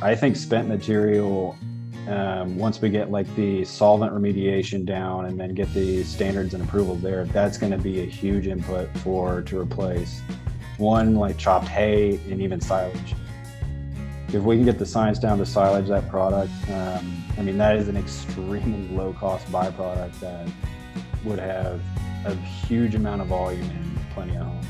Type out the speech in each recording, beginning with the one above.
I think spent material, once we get like the solvent remediation down and then get the standards and approvals there, that's going to be a huge input to replace one, like chopped hay and even silage. If we can get the science down to silage that product, I mean, that is an extremely low cost byproduct that would have a huge amount of volume in plenty of homes.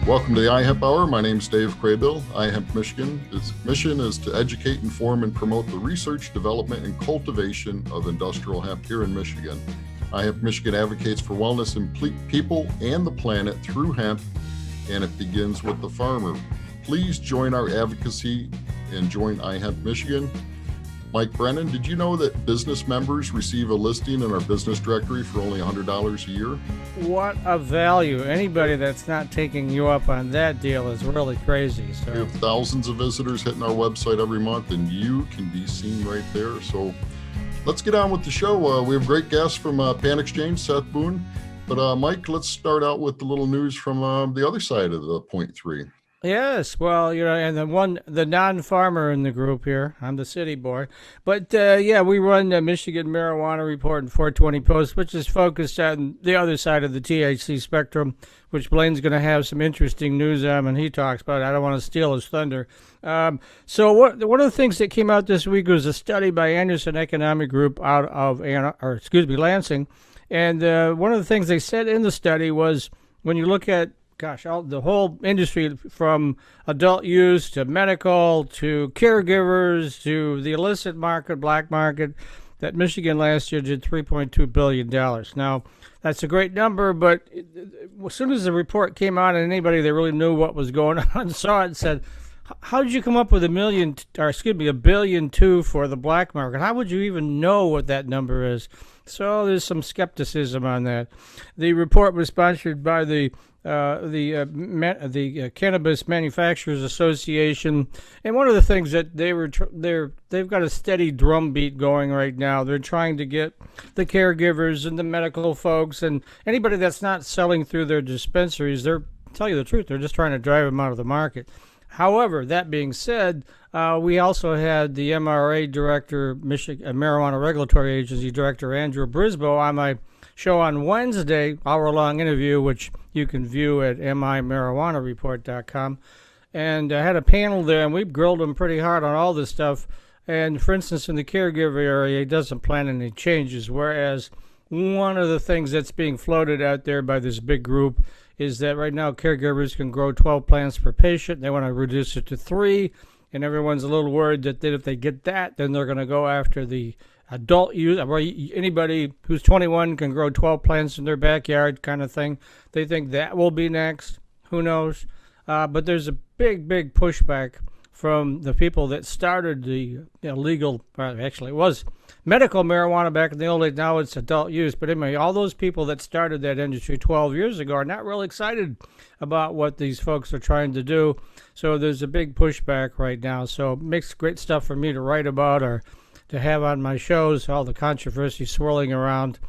Welcome to the iHemp Hour. My name is Dave Crabill. iHemp Michigan. Its mission is to educate, inform, and promote the research, development, and cultivation of industrial hemp here in Michigan. iHemp Michigan advocates for wellness in people and the planet through hemp, and it begins with the farmer. Please join our advocacy and join iHemp Michigan. Mike Brennan, did you know that business members receive a listing in our business directory for only $100 a year? What a value. Anybody that's not taking you up on that deal is really crazy. So we have thousands of visitors hitting our website every month, and you can be seen right there. So let's get on with the show. We have great guests from PanXchange, Seth Boone. But Mike, let's start out with the little news from the other side of the point three. Yes, well, and the non-farmer in the group here, I'm the city boy, but we run the Michigan Marijuana Report and 420 Post, which is focused on the other side of the THC spectrum, which Blain's going to have some interesting news on when he talks about it. I don't want to steal his thunder. So one of the things that came out this week was a study by Anderson Economic Group out of Lansing, and one of the things they said in the study was when you look at the whole industry from adult use to medical to caregivers to the illicit market, black market, that Michigan last year did $3.2 billion. Now, that's a great number, but as soon as the report came out and anybody that really knew what was going on saw it and said, how did you come up with $1.2 billion for the black market? How would you even know what that number is? So there's some skepticism on that. The report was sponsored by the Cannabis Manufacturers Association, and one of the things that they've got a steady drumbeat going right now. They're trying to get the caregivers and the medical folks and anybody that's not selling through their dispensaries. Tell you the truth, they're just trying to drive them out of the market. However, that being said, we also had the MRA director, Michigan Marijuana Regulatory Agency Director Andrew Brisboe on my show on Wednesday, hour-long interview, which you can view at mimarijuanareport.com. And I had a panel there, and we grilled him pretty hard on all this stuff. And, for instance, in the caregiver area, he doesn't plan any changes, whereas one of the things that's being floated out there by this big group is that right now caregivers can grow 12 plants per patient. They want to reduce it to 3, and everyone's a little worried that if they get that, then they're going to go after the adult use, where anybody who's 21 can grow 12 plants in their backyard kind of thing. They think that will be next. Who knows? But there's a big pushback from the people that started the legal, actually it was medical marijuana back in the old days. Now it's adult use. But anyway, all those people that started that industry 12 years ago are not really excited about what these folks are trying to do. So there's a big pushback right now. So it makes great stuff for me to write about or to have on my shows, all the controversy swirling around.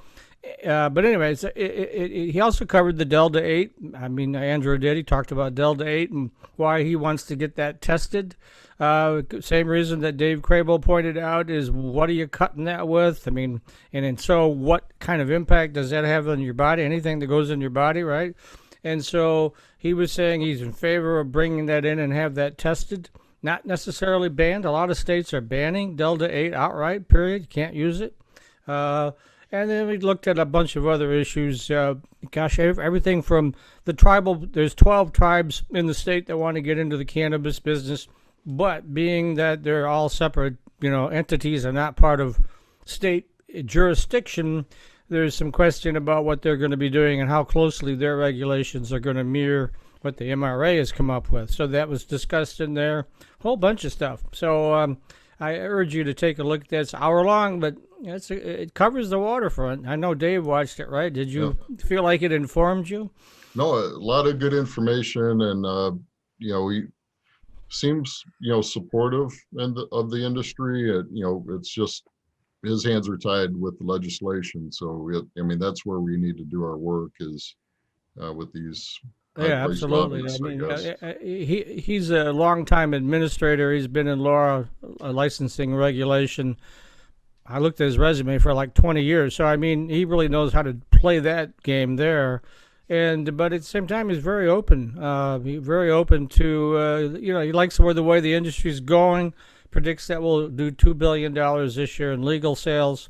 But anyways, he also covered the Delta 8. I mean, Andrew did. He talked about Delta 8 and why he wants to get that tested. Same reason that Dave Crabill pointed out is, what are you cutting that with? I mean, and so what kind of impact does that have on your body? Anything that goes in your body, right? And so he was saying he's in favor of bringing that in and have that tested. Not necessarily banned. A lot of states are banning Delta 8 outright, period. You can't use it. And then we looked at a bunch of other issues. Everything from the tribal, there's 12 tribes in the state that want to get into the cannabis business, but being that they're all separate, entities and not part of state jurisdiction, there's some question about what they're going to be doing and how closely their regulations are going to mirror what the MRA has come up with. So that was discussed in there, a whole bunch of stuff. So I urge you to take a look at that. It's an hour long, but it covers the waterfront. I know Dave watched it, right? Did you feel like it informed you? No, a lot of good information, and he seems supportive of the industry. It's just his hands are tied with the legislation. So I mean, that's where we need to do our work is with these high Yeah, price absolutely. I lobbyists, I mean, guess. he's a longtime administrator. He's been in law licensing regulation. I looked at his resume for like 20 years. So, I mean, he really knows how to play that game there. But at the same time, he's very open. Very open to, he likes where the way the industry's going. Predicts that we'll do $2 billion this year in legal sales,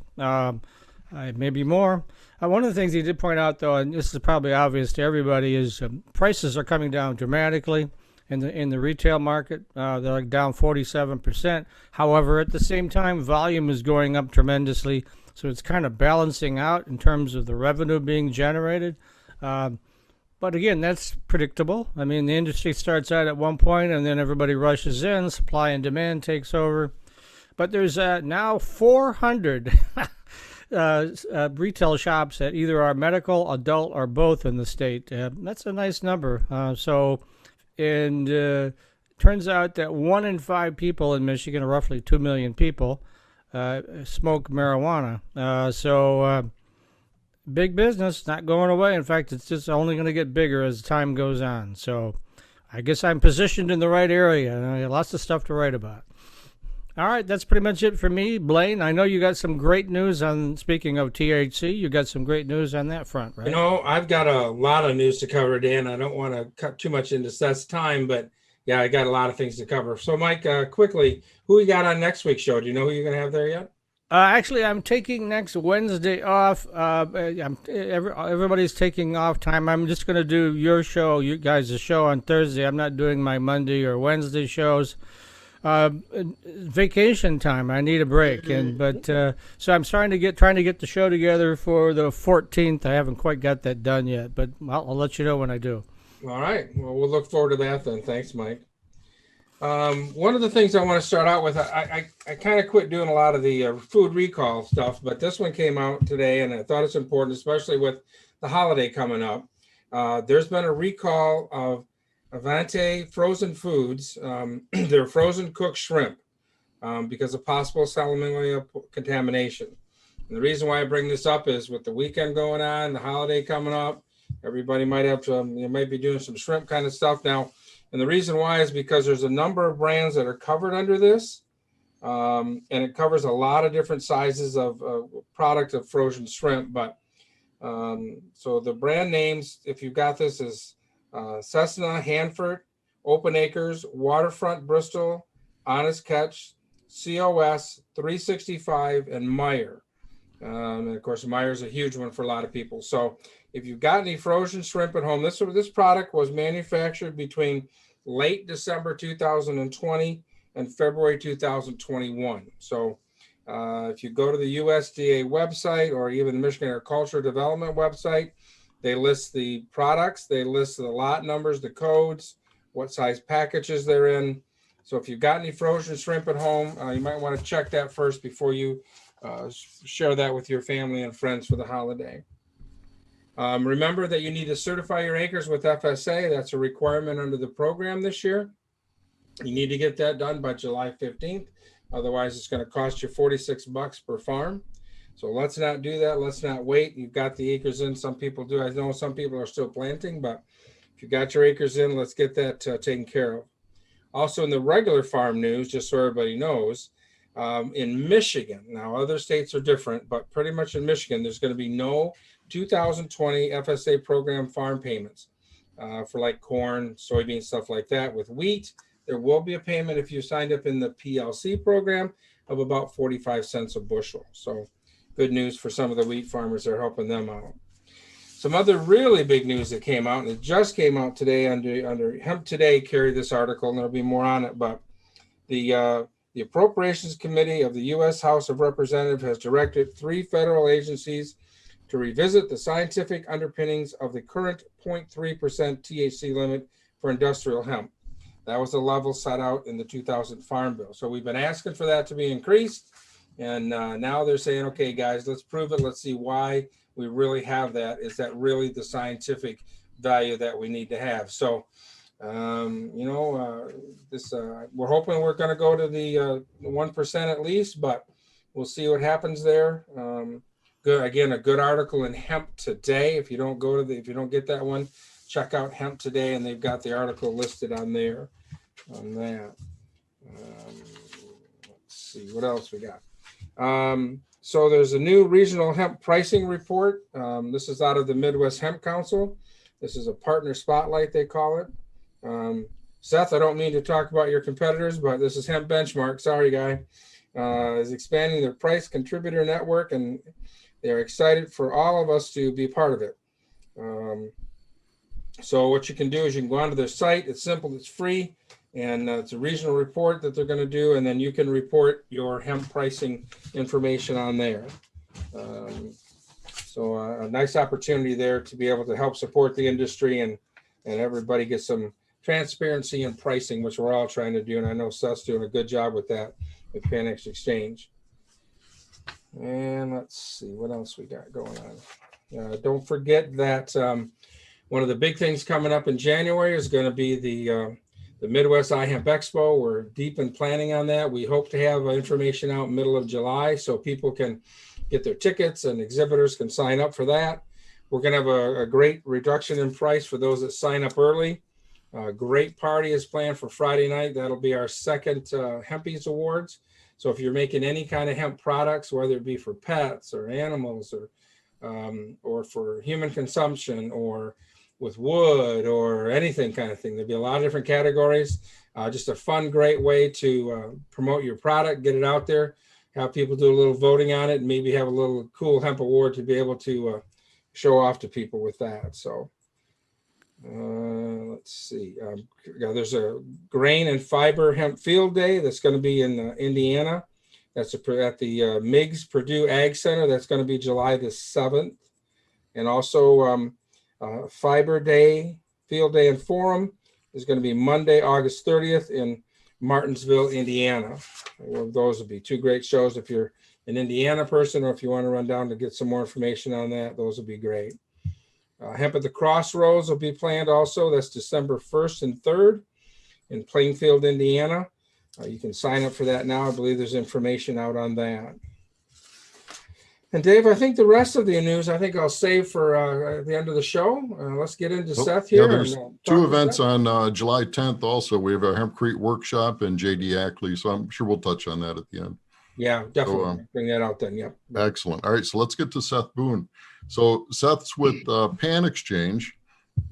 maybe more. One of the things he did point out, though, and this is probably obvious to everybody, is prices are coming down dramatically in the retail market. They're like down 47%. However, at the same time, volume is going up tremendously. So it's kind of balancing out in terms of the revenue being generated. But again, that's predictable. I mean, the industry starts out at one point and then everybody rushes in, supply and demand takes over. But there's now 400 retail shops that either are medical, adult, or both in the state. That's a nice number. Turns out that 1 in 5 people in Michigan, or roughly 2 million people, smoke marijuana. Big business, not going away. In fact, it's just only going to get bigger as time goes on. So I guess I'm positioned in the right area, and I got lots of stuff to write about. All right, that's pretty much it for me. Blain, I know you got some great news on, speaking of THC, you got some great news on that front, right? I've got a lot of news to cover, Dan. I don't want to cut too much into Seth's time, but yeah, I got a lot of things to cover. So, Mike, quickly, who we got on next week's show? Do you know who you're going to have there yet? Actually, I'm taking next Wednesday off. Everybody's taking off time. I'm just going to do your show, you guys' show on Thursday. I'm not doing my Monday or Wednesday shows. Vacation time. I need a break, so I'm trying to get the show together for the 14th. I haven't quite got that done yet, but I'll let you know when I do. All right. Well, we'll look forward to that then. Thanks, Mike. One of the things I want to start out with, I kind of quit doing a lot of the food recall stuff, but this one came out today, and I thought it's important, especially with the holiday coming up. There's been a recall of Avante frozen foods, their frozen cooked shrimp, because of possible salmonella contamination. And the reason why I bring this up is with the weekend going on, the holiday coming up, everybody might have to, might be doing some shrimp kind of stuff now. And the reason why is because there's a number of brands that are covered under this, and it covers a lot of different sizes of product of frozen shrimp. But so the brand names, if you've got this, is Cessna, Hanford, Open Acres, Waterfront, Bristol, Honest Catch, COS, 365, and Meyer. And of course, Meyer's a huge one for a lot of people. So if you've got any frozen shrimp at home, this product was manufactured between late December 2020 and February 2021. So if you go to the USDA website or even the Michigan Agricultural Development website, they list the products, they list the lot numbers, the codes, what size packages they're in. So if you've got any frozen shrimp at home, you might want to check that first before you share that with your family and friends for the holiday. Remember that you need to certify your acres with FSA. That's a requirement under the program this year. You need to get that done by July 15th. Otherwise, it's going to cost you $46 per farm. So let's not do that. Let's not wait. You've got the acres in. Some people do. I know some people are still planting, but if you got your acres in, let's get that taken care of. Also in the regular farm news, just so everybody knows, in Michigan, now other states are different, but pretty much in Michigan, there's going to be no 2020 FSA program farm payments for like corn, soybeans, stuff like that. With wheat, there will be a payment if you signed up in the PLC program of about 45 cents a bushel. So good news for some of the wheat farmers that are helping them out. Some other really big news that came out, and it just came out today under Hemp Today carried this article, and there'll be more on it, but the Appropriations Committee of the U.S. House of Representatives has directed 3 federal agencies to revisit the scientific underpinnings of the current 0.3% THC limit for industrial hemp. That was the level set out in the 2000 Farm Bill. So we've been asking for that to be increased, and now they're saying, okay, guys, let's prove it. Let's see why we really have that. Is that really the scientific value that we need to have? So, we're hoping we're going to go to the 1% at least, but we'll see what happens there. Good, again, a good article in Hemp Today. If you don't get that one, check out Hemp Today, and they've got the article listed on there on that. Let's see what else we got. So there's a new regional hemp pricing report. This is out of the Midwest Hemp Council. This is a partner spotlight, they call it. Seth, I don't mean to talk about your competitors, but this is Hemp Benchmark. Sorry, guy. Is expanding their price contributor network, and they're excited for all of us to be part of it. So what you can do is you can go onto their site. It's simple, it's free, and it's a regional report that they're going to do, and then you can report your hemp pricing information on there. So a nice opportunity there to be able to help support the industry and everybody get some transparency in pricing, which we're all trying to do, and I know Seth's doing a good job with that with PanXchange. And let's see what else we got going on. Don't forget that one of the big things coming up in January is going to be the Midwest iHemp Expo. We're deep in planning on that. We hope to have information out middle of July so people can get their tickets and exhibitors can sign up for that. We're going to have a great reduction in price for those that sign up early. A great party is planned for Friday night. That'll be our second Hempies Awards. So if you're making any kind of hemp products, whether it be for pets or animals or for human consumption or with wood or anything kind of thing, there'll be a lot of different categories. Just a fun, great way to promote your product, get it out there, have people do a little voting on it, and maybe have a little cool hemp award to be able to show off to people with that. So let's see. There's a grain and fiber hemp field day that's going to be in Indiana. That's at the Miggs Purdue Ag Center. That's going to be July the 7th. And also Fiber Day, Field Day and Forum is going to be Monday, August 30th in Martinsville, Indiana. Well, those would be two great shows. If you're an Indiana person or if you want to run down to get some more information on that, those would be great. Hemp at the Crossroads will be planned also. That's December 1st and 3rd in Plainfield, Indiana. You can sign up for that now. I believe there's information out on that. And Dave, I think the rest of the news, I think I'll save for at the end of the show. Let's get into Seth here. Yeah, there's two events on July 10th also. We have a Hempcrete workshop in J.D. Ackley, so I'm sure we'll touch on that at the end. Yeah, definitely. So, bring that out then, yep. Excellent. All right, so let's get to Seth Boone. So Seth's with PanXchange,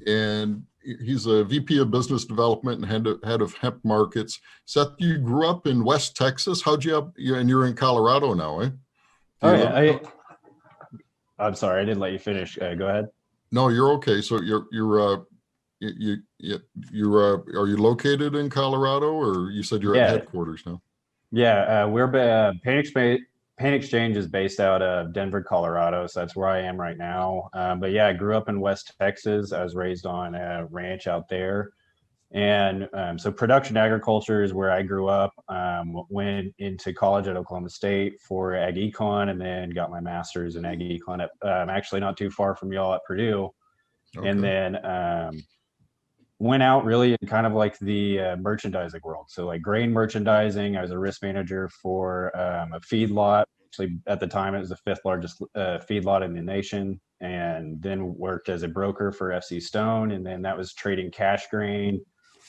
and he's a VP of Business Development and head of hemp markets. Seth, you grew up in West Texas. How'd you and you're in Colorado now, eh? I'm sorry, I didn't let you finish. Go ahead. No, you're okay. So are you located in Colorado, or you said you're at headquarters now? Yeah, we're PanXchange is based out of Denver, Colorado, so that's where I am right now. But yeah, I grew up in West Texas. I was raised on a ranch out there. And so production agriculture is where I grew up. Went into college at Oklahoma State for ag econ, and then got my master's in ag econ at actually not too far from y'all at Purdue. Okay. And then went out really in kind of like the merchandising world. So like grain merchandising. I was a risk manager for a feedlot. Actually, at the time, it was the 5th largest feedlot in the nation. And then worked as a broker for FC Stone, and then that was trading cash grain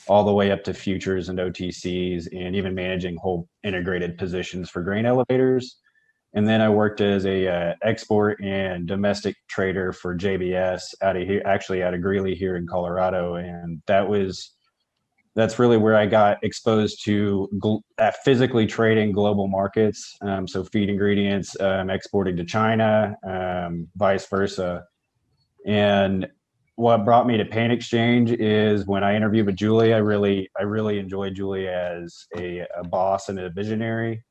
all the way up to futures and OTCs, and even managing whole integrated positions for grain elevators. And then I worked as a export and domestic trader for JBS out of here, actually out of Greeley here in Colorado. And that's really where I got exposed to physically trading global markets. So feed ingredients, exporting to China, vice versa. And what brought me to PanXchange is when I interviewed with Julie, I really enjoyed Julie as a boss and a visionary.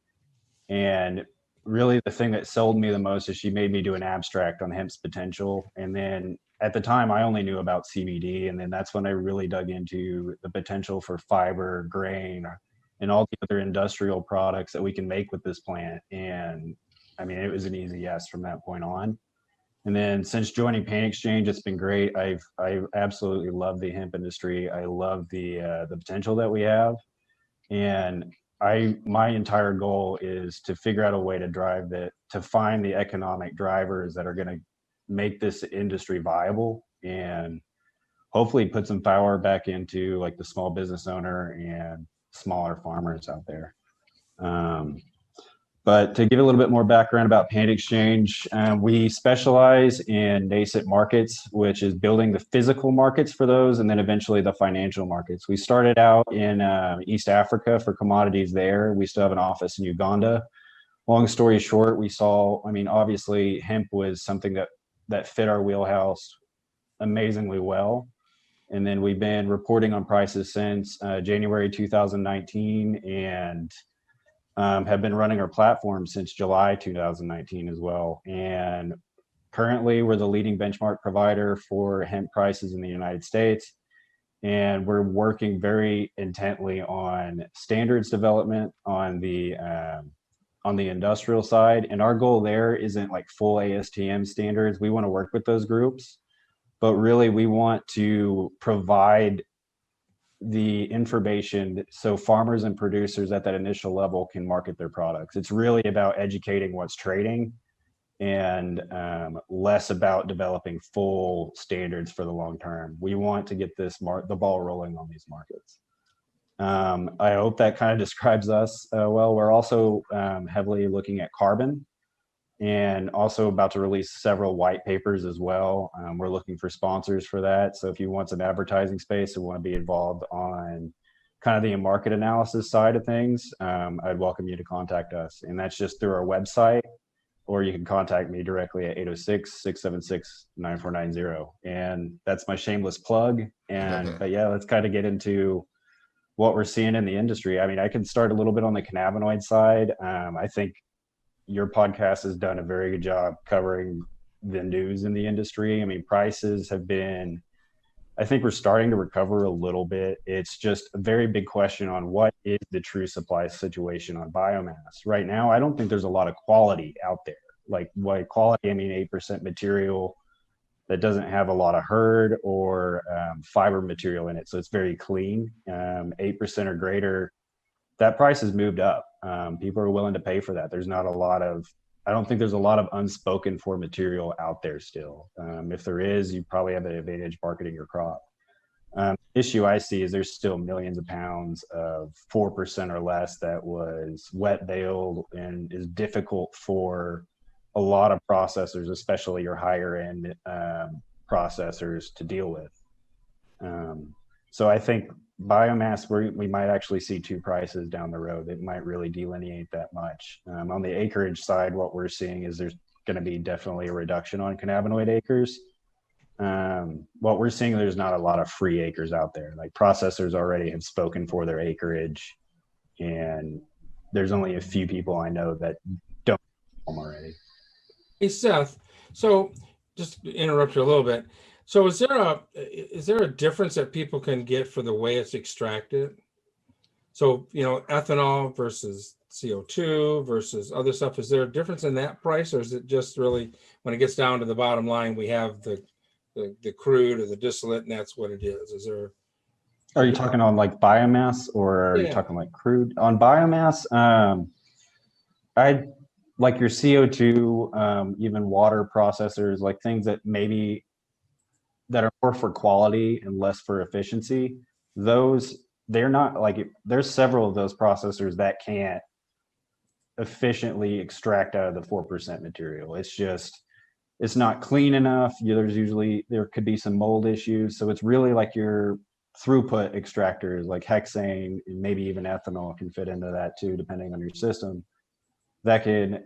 And really the thing that sold me the most is she made me do an abstract on hemp's potential. And then at the time I only knew about CBD. And then that's when I really dug into the potential for fiber, grain, and all the other industrial products that we can make with this plant. And I mean, it was an easy yes from that point on. And then since joining PanXchange, it's been great. I absolutely love the hemp industry. I love the potential that we have. And my entire goal is to figure out a way to drive that, to find the economic drivers that are going to make this industry viable and hopefully put some power back into like the small business owner and smaller farmers out there. But to give a little bit more background about PanXchange, we specialize in nascent markets, which is building the physical markets for those, and then eventually the financial markets. We started out in East Africa for commodities there. We still have an office in Uganda. Long story short, obviously hemp was something that fit our wheelhouse amazingly well. And then we've been reporting on prices since January 2019 and have been running our platform since July 2019 as well. And currently we're the leading benchmark provider for hemp prices in the United States. And we're working very intently on standards development on the industrial side. And our goal there isn't like full ASTM standards. We want to work with those groups, but really we want to provide the information so farmers and producers at that initial level can market their products. It's really about educating what's trading and less about developing full standards for the long term. We want to get the ball rolling on these markets. I hope that kind of describes us well. We're also heavily looking at carbon and also about to release several white papers as well. We're looking for sponsors for that. So if you want some advertising space and want to be involved on kind of the market analysis side of things, I'd welcome you to contact us. And that's just through our website, or you can contact me directly at 806-676-9490. And that's my shameless plug. But yeah, let's kind of get into what we're seeing in the industry. I mean, I can start a little bit on the cannabinoid side. I think your podcast has done a very good job covering the news in the industry. I mean, prices have been, I think we're starting to recover a little bit. It's just a very big question on what is the true supply situation on biomass. Right now, I don't think there's a lot of quality out there. Like by quality, I mean 8% material that doesn't have a lot of herd or fiber material in it. So it's very clean, 8% or greater. That price has moved up. People are willing to pay for that. I don't think there's a lot of unspoken for material out there still. If there is, you probably have an advantage marketing your crop. Issue I see is there's still millions of pounds of 4% or less that was wet baled and is difficult for a lot of processors, especially your higher end processors, to deal with. So I think biomass, we might actually see two prices down the road. It might really delineate that much. On the acreage side, what we're seeing is there's going to be definitely a reduction on cannabinoid acres. What we're seeing, there's not a lot of free acres out there. Like processors already have spoken for their acreage, and there's only a few people I know that don't have them already. Hey, Seth, so just to interrupt you a little bit. So is there a difference that people can get for the way it's extracted? So, ethanol versus CO2 versus other stuff, is there a difference in that price, or is it just really when it gets down to the bottom line, we have the crude or the distillate and that's what it is? Is there? Are you talking on like biomass, or are you talking like crude? On biomass, I'd like your CO2, even water processors, like things that maybe that are more for quality and less for efficiency. They're not like, there's several of those processors that can't efficiently extract out of the 4% material. It's not clean enough. There could be some mold issues. So it's really like your throughput extractors like hexane and maybe even ethanol can fit into that too, depending on your system, that can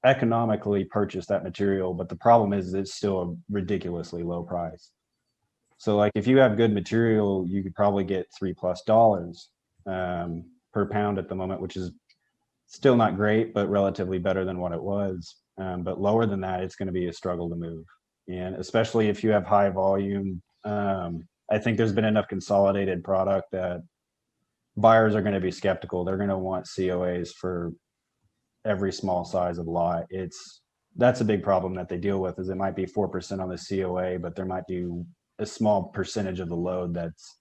economically purchase that material. But the problem is it's still a ridiculously low price. So like if you have good material, you could probably get $3+ per pound at the moment, which is still not great, but relatively better than what it was. But lower than that, it's going to be a struggle to move. And especially if you have high volume, I think there's been enough consolidated product that buyers are going to be skeptical. They're going to want COAs for every small size of lot. That's a big problem that they deal with, is it might be 4% on the COA, but there might be a small percentage of the load that's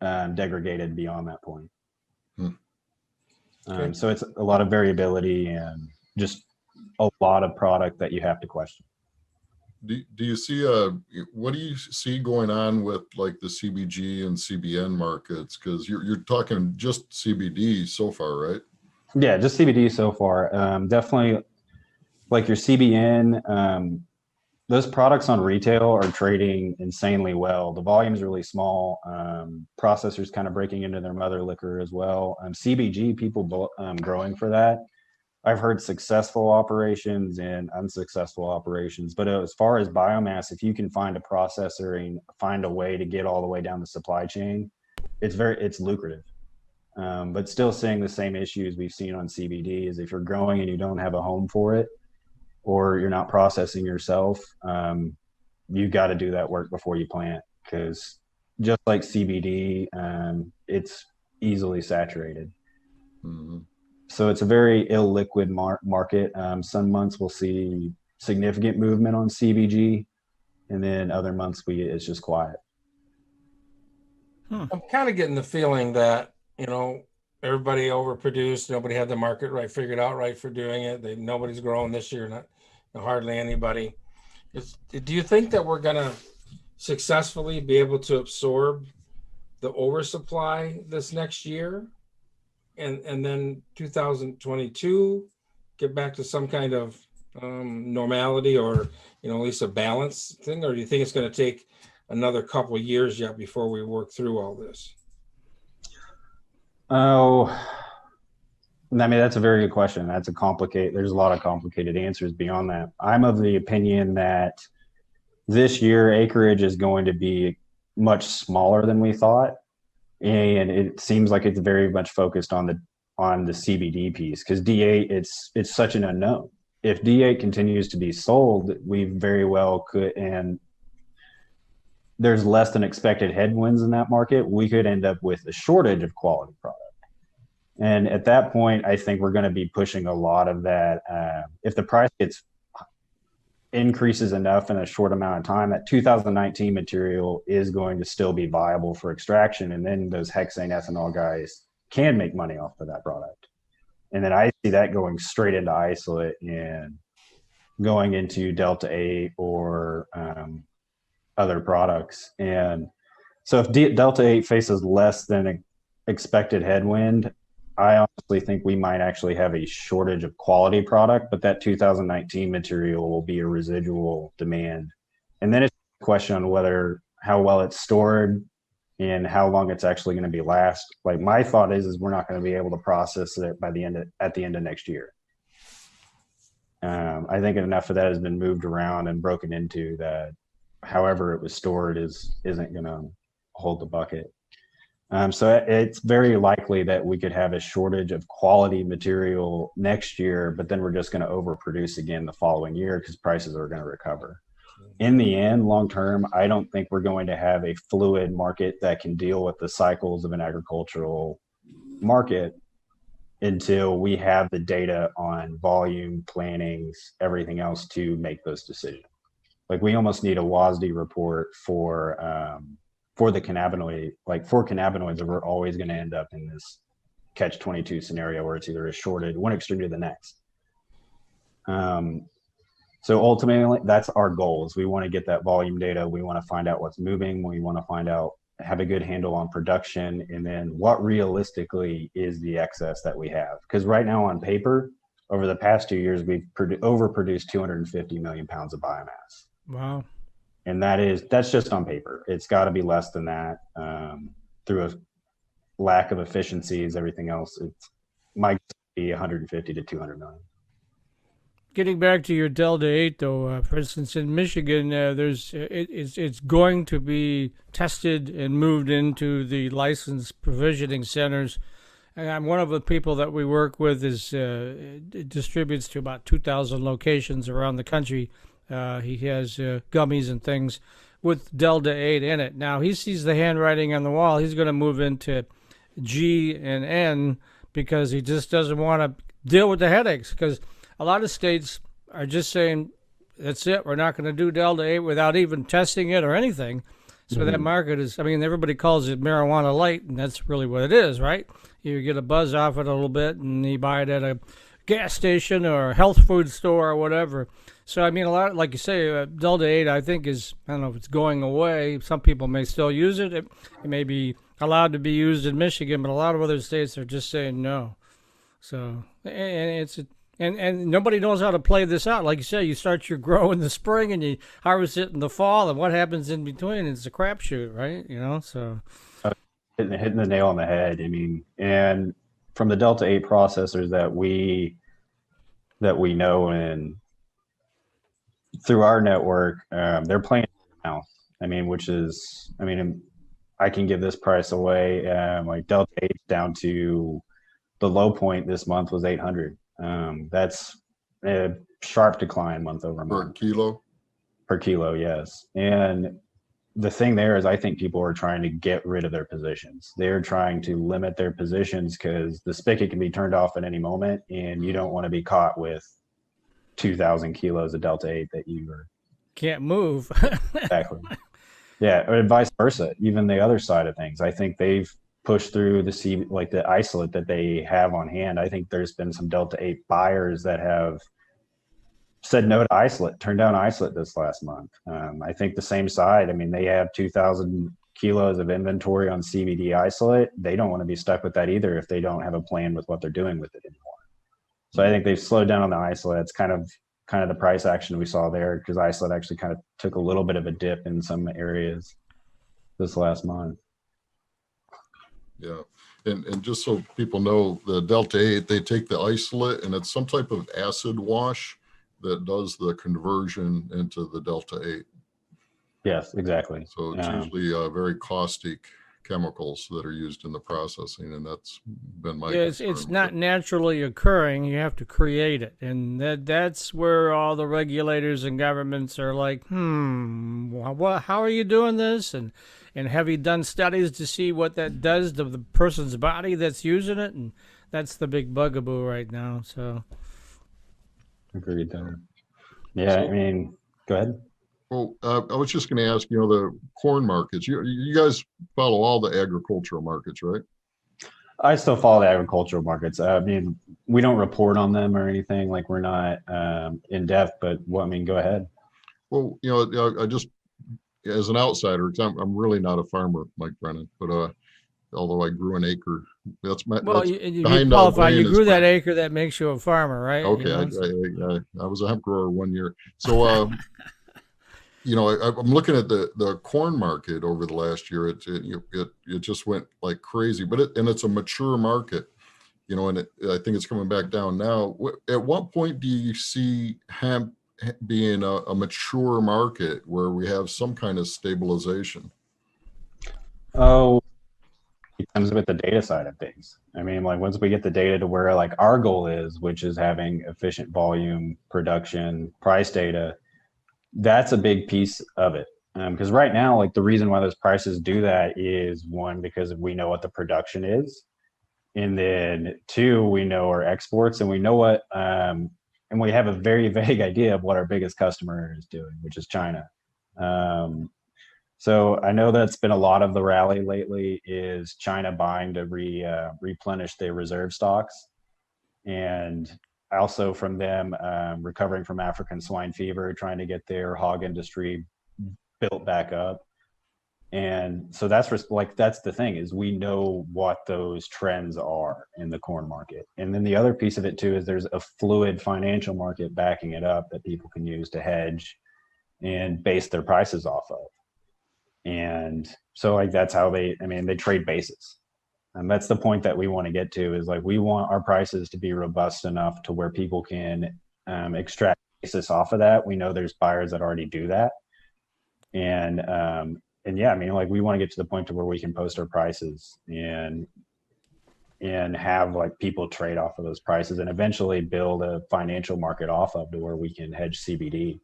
degraded beyond that point. Okay. So it's a lot of variability and just a lot of product that you have to question. Do you see what do you see going on with like the CBG and CBN markets? Because you're talking just CBD so far, right? Yeah, just CBD so far. Definitely like your CBN, those products on retail are trading insanely well. The volume's really small. Processors kind of breaking into their mother liquor as well. CBG, people growing for that. I've heard successful operations and unsuccessful operations, but as far as biomass, if you can find a processor and find a way to get all the way down the supply chain, it's lucrative. But still seeing the same issues we've seen on CBD is if you're growing and you don't have a home for it, or you're not processing yourself, you got to do that work before you plant, because just like CBD, it's easily saturated. Mm-hmm. So it's a very illiquid market. Some months we'll see significant movement on CBG, and then other months it's just quiet. I'm kind of getting the feeling that, everybody overproduced. Nobody had the market figured out right for doing it. Nobody's growing this year, not hardly anybody. Do you think that we're going to successfully be able to absorb the oversupply this next year? And then 2022 get back to some kind of normality, or at least a balance thing? Or do you think it's going to take another couple of years yet before we work through all this? Oh, I mean, that's a very good question. There's a lot of complicated answers beyond that. I'm of the opinion that this year acreage is going to be much smaller than we thought. And it seems like it's very much focused on the CBD piece, because D8, it's such an unknown. If D8 continues to be sold, we very well could, and there's less than expected headwinds in that market, we could end up with a shortage of quality product. And at that point, I think we're going to be pushing a lot of that. If the price increases enough in a short amount of time, that 2019 material is going to still be viable for extraction. And then those hexane ethanol guys can make money off of that product. And then I see that going straight into isolate and going into Delta 8 or other products. And so if Delta 8 faces less than expected headwind, I honestly think we might actually have a shortage of quality product, but that 2019 material will be a residual demand. And then it's a question on how well it's stored and how long it's actually going to be last. Like, my thought is we're not going to be able to process it at the end of next year. I think enough of that has been moved around and broken into that however it was stored isn't going to hold the bucket. So it's very likely that we could have a shortage of quality material next year, but then we're just going to overproduce again the following year because prices are going to recover. In the end, long term, I don't think we're going to have a fluid market that can deal with the cycles of an agricultural market until we have the data on volume, plantings, everything else to make those decisions. Like, we almost need a WASDE report for the cannabinoid, for cannabinoids, that we're always going to end up in this catch-22 scenario where it's either a shortage, one extreme to the next. So ultimately, that's our goal, is we want to get that volume data. We want to find out what's moving. We want to have a good handle on production, and then what realistically is the excess that we have. Because right now on paper, over the past 2 years, we've overproduced 250 million pounds of biomass. Wow. And that's just on paper. It's got to be less than that through a lack of efficiencies, everything else. It might be 150 to 200 million. Getting back to your Delta 8, though, for instance, in Michigan, it's going to be tested and moved into the licensed provisioning centers. And one of the people that we work with distributes to about 2,000 locations around the country. He has gummies and things with Delta 8 in it. Now, he sees the handwriting on the wall. He's going to move into G and N because he just doesn't want to deal with the headaches, because a lot of states are just saying, that's it, we're not going to do Delta 8 without even testing it or anything. So that market is, everybody calls it marijuana light, and that's really what it is, right? you get a buzz off it a little bit, and you buy it at a gas station or a health food store or whatever. So I mean, a lot, like you say, Delta 8, I think is, I don't know if it's going away. Some people may still use it. It may be allowed to be used in Michigan, but a lot of other states are just saying no. So, and nobody knows how to play this out. Like you say, you start your grow in the spring and you harvest it in the fall, and what happens in between? It's a crapshoot, right? You know, so hitting the nail on the head. I mean, and from the Delta 8 processors that we know and through our network, they're playing now. I mean, which is, I mean, I can give this price away. Like Delta 8 down to the low point this month was 800. That's a sharp decline month over month. Per kilo, yes. And the thing there is, I think people are trying to get rid of their positions. They're trying to limit their positions because the spigot can be turned off at any moment, and you don't want to be caught with 2,000 kilos of Delta 8 that you can't move. Exactly. Yeah, or vice versa. Even the other side of things, I think they've pushed through the isolate that they have on hand. I think there's been some Delta 8 buyers that have said no to isolate, turned down isolate this last month. I think the same side, I mean, they have 2,000 kilos of inventory on CBD isolate. They don't want to be stuck with that either if they don't have a plan with what they're doing with it anymore. So I think they've slowed down on the isolate. It's kind of the price action we saw there, because isolate actually kind of took a little bit of a dip in some areas this last month. Yeah. And just so people know, the Delta 8, they take the isolate and it's some type of acid wash that does the conversion into the Delta 8. Yes, exactly. So it's usually very caustic chemicals that are used in the processing, and that's been my concern. It's not naturally occurring. You have to create it, and that's where all the regulators and governments are like, how are you doing this? And have you done studies to see what that does to the person's body that's using it? And that's the big bugaboo right now. So agreed there. Yeah, I mean, go ahead. Well, I was just going to ask, the corn markets, you guys follow all the agricultural markets, right? I still follow the agricultural markets. I mean, we don't report on them or anything, like we're not in depth, but go ahead. Well, I just, as an outsider, because I'm really not a farmer like Brennan, but although I grew an acre, that's my, well, that's you qualify. You grew that acre, that makes you a farmer, right? Okay, I was a hemp grower 1 year. So, I'm looking at the corn market over the last year. It just went like crazy, but it's a mature market, and I think it's coming back down now. At what point do you see hemp being a mature market where we have some kind of stabilization? Oh, it comes with the data side of things. I mean, like once we get the data to where like our goal is, which is having efficient volume production, price data, that's a big piece of it. Because right now, like the reason why those prices do that is one, because we know what the production is. And then two, we know our exports, and we know what, and we have a very vague idea of what our biggest customer is doing, which is China. So I know that's been a lot of the rally lately is China buying to replenish their reserve stocks. And also from them recovering from African swine fever, trying to get their hog industry built back up. And so that's the thing, is we know what those trends are in the corn market. And then the other piece of it too is there's a fluid financial market backing it up that people can use to hedge and base their prices off of. And so like that's how they trade basis. And that's the point that we want to get to, is like we want our prices to be robust enough to where people can extract basis off of that. We know there's buyers that already do that. And yeah, I mean, like we want to get to the point to where we can post our prices and have like people trade off of those prices and eventually build a financial market off of to where we can hedge CBD.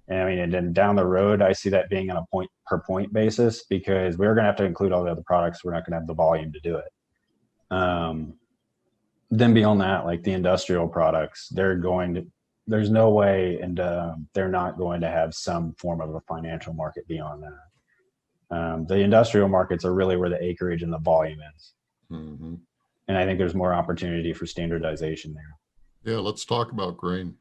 And I mean, and then down the road, I see that being on a point per point basis, because we're going to have to include all the other products. We're not going to have the volume to do it. Then beyond that, like the industrial products, there's no way, and they're not going to have some form of a financial market beyond that. The industrial markets are really where the acreage and the volume is. Mm-hmm. And I think there's more opportunity for standardization there. Yeah, let's talk about grain.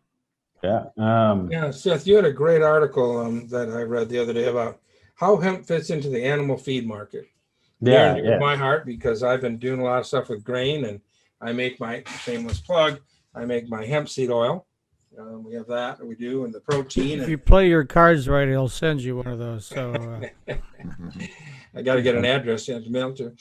Yeah. Yeah, Seth, you had a great article that I read the other day about how hemp fits into the animal feed market. Near and dear to my heart, because I've been doing a lot of stuff with grain, and I make my shameless plug. I make my hemp seed oil. We have that, we do, and the protein. If you play your cards right, he'll send you one of those. So I got to get an address you have to mail to.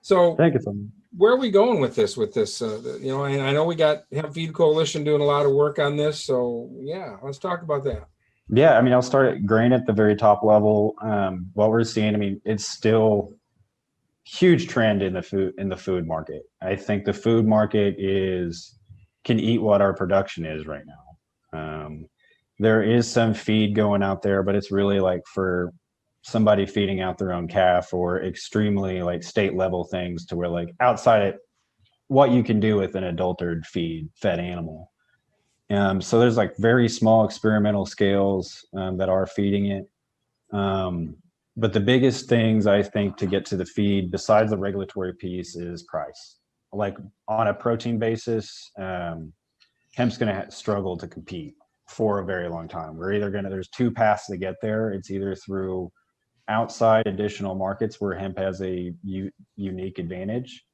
So thank you. Where are we going with this? And I know we got Hemp Feed Coalition doing a lot of work on this. So yeah, let's talk about that. Yeah, I mean, I'll start at grain at the very top level. What we're seeing, I mean, it's still huge trend in the food market. I think the food market can eat what our production is right now. There is some feed going out there, but it's really like for somebody feeding out their own calf or extremely like state level things to where like outside it, what you can do with an adulterated fed animal. So there's like very small experimental scales that are feeding it. But the biggest things I think to get to the feed, besides the regulatory piece, is price. Like on a protein basis, hemp's going to struggle to compete for a very long time. There's two paths to get there. It's either through outside additional markets where hemp has a unique advantage,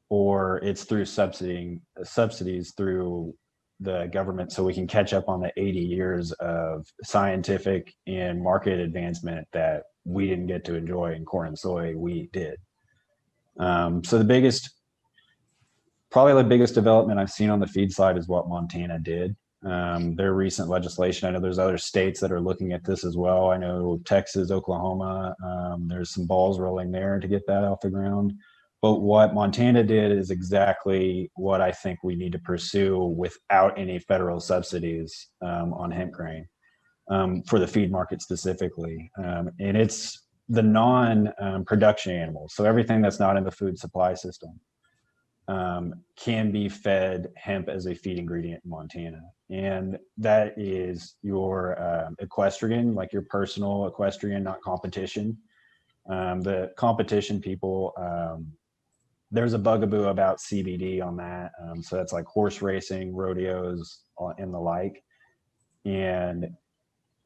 or it's through subsidies through the government, so we can catch up on the 80 years of scientific and market advancement that we didn't get to enjoy in corn and soy. We did. So probably the biggest development I've seen on the feed side is what Montana did. Their recent legislation. I know there's other states that are looking at this as well. I know Texas, Oklahoma, there's some balls rolling there to get that off the ground. But what Montana did is exactly what I think we need to pursue without any federal subsidies on hemp grain for the feed market specifically. And it's the non-production animals. So everything that's not in the food supply system can be fed hemp as a feed ingredient in Montana. And that is your equestrian, like your personal equestrian, not competition. The competition people, there's a bugaboo about CBD on that. So that's like horse racing, rodeos, and the like.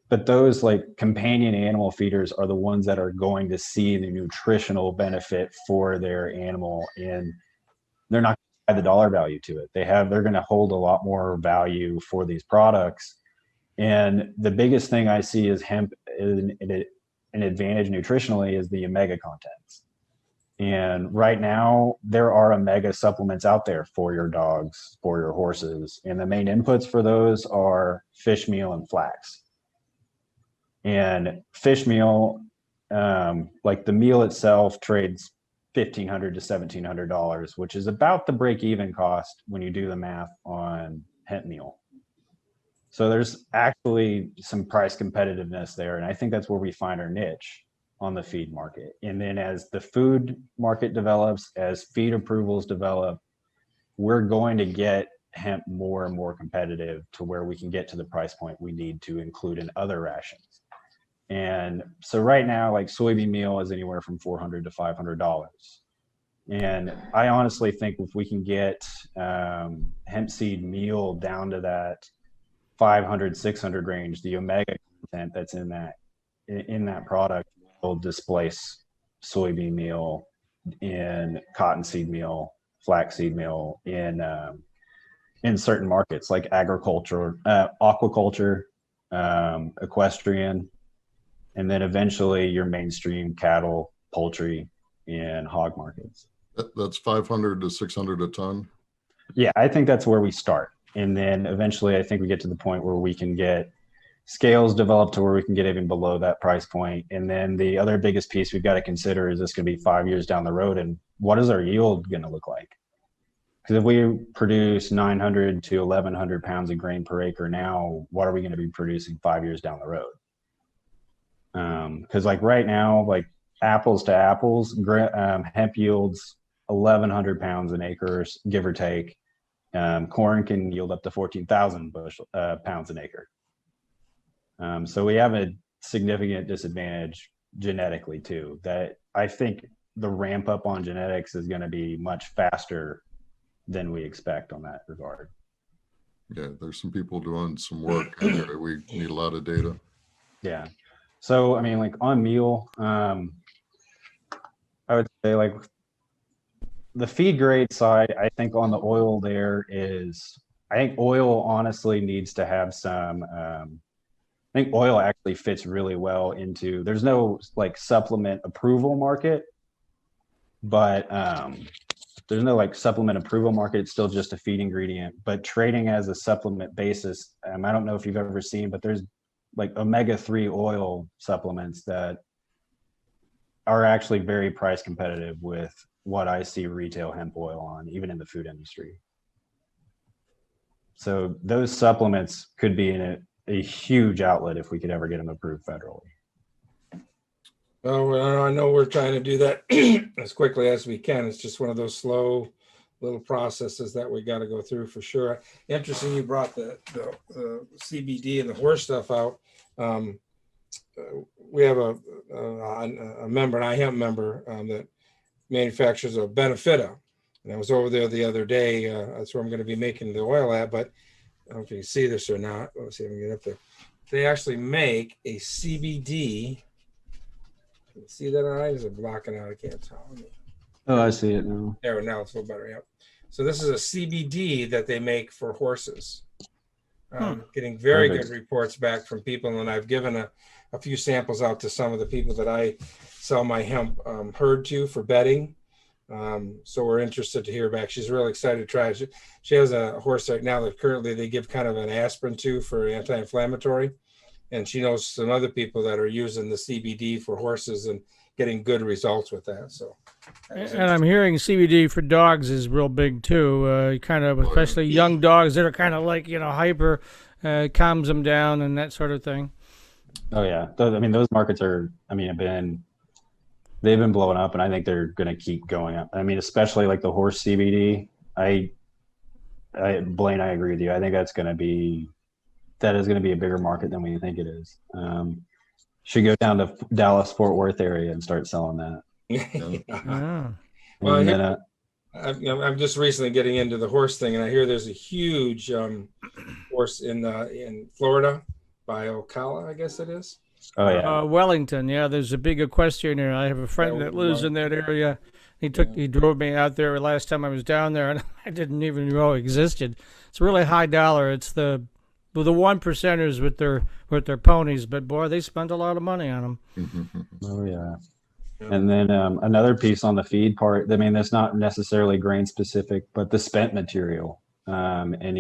But those like companion animal feeders are the ones that are going to see the nutritional benefit for their animal, and they're not going to add the dollar value to it. They're going to hold a lot more value for these products. And the biggest thing I see is hemp an advantage nutritionally is the omega contents. And right now there are omega supplements out there for your dogs, for your horses. And the main inputs for those are fish meal and flax. And fish meal, like the meal itself trades $1,500 to $1,700, which is about the break-even cost when you do the math on hemp meal. So there's actually some price competitiveness there, and I think that's where we find our niche on the feed market. And then as the food market develops, as feed approvals develop, we're going to get hemp more and more competitive to where we can get to the price point we need to include in other rations. And so right now, like soybean meal is anywhere from $400 to $500. And I honestly think if we can get hemp seed meal down to that 500, 600 range, the omega content that's in that product will displace soybean meal in cottonseed meal, flaxseed meal in certain markets like agriculture, aquaculture, equestrian, and then eventually your mainstream cattle, poultry, and hog markets. That's 500 to 600 a ton. Yeah, I think that's where we start. And then eventually I think we get to the point where we can get scales developed to where we can get even below that price point. And then the other biggest piece we've got to consider is this going to be 5 years down the road, and what is our yield going to look like? Because if we produce 900 to 1,100 pounds of grain per acre now, what are we going to be producing 5 years down the road? Because like right now, like apples to apples, hemp yields 1,100 pounds an acre, give or take. Corn can yield up to 14,000 pounds an acre. So we have a significant disadvantage genetically too, that I think the ramp up on genetics is going to be much faster than we expect on that regard. Yeah, there's some people doing some work in there. We need a lot of data. Yeah. So, I mean, like on meal, I would say like the feed grade side, I think on the oil there is, I think oil honestly needs to have some, I think oil actually fits really well into, there's no like supplement approval market, but there's no like supplement approval market. It's still just a feed ingredient, but trading as a supplement basis, I don't know if you've ever seen, but there's like omega-3 oil supplements that are actually very price competitive with what I see retail hemp oil on, even in the food industry. So those supplements could be in a huge outlet if we could ever get them approved federally. Well, I know we're trying to do that as quickly as we can. It's just one of those slow little processes that we got to go through for sure. Interesting you brought the CBD and the horse stuff out. We have a member, an iHemp member that manufactures a Benefita. And I was over there the other day. That's where I'm going to be making the oil at, but I don't know if you can see this or not. Let's see if I can get up there. They actually make a CBD. Can you see that all right? Is it blocking out? I can't tell. Oh, I see it now. There, now it's a little better. Yep. So this is a CBD that they make for horses. Getting very good reports back from people, and I've given a few samples out to some of the people that I sell my hemp herd to for bedding. So we're interested to hear back. She's really excited to try it. She has a horse right now that currently they give kind of an aspirin to for anti-inflammatory. And she knows some other people that are using the CBD for horses and getting good results with that. So, and I'm hearing CBD for dogs is real big too. Kind of, especially young dogs that are kind of like, hyper, calms them down and that sort of thing. Oh yeah, I mean those markets are, they've been blowing up, and I think they're going to keep going up. I mean, especially like the horse CBD. Blain, I agree with you. I think that is going to be a bigger market than we think it is. Should go down to Dallas Fort Worth area and start selling that. Yeah. Well, then, I'm just recently getting into the horse thing, and I hear there's a huge horse in Florida by Ocala, I guess it is. Oh yeah, Wellington. Yeah, there's a big equestrian there. I have a friend that lives in that area. He drove me out there last time I was down there, and I didn't even know it existed. It's really high dollar. It's the one percenters with their ponies, but boy, they spend a lot of money on them. Oh yeah. And then another piece on the feed part. I mean, that's not necessarily grain specific, but the spent material, and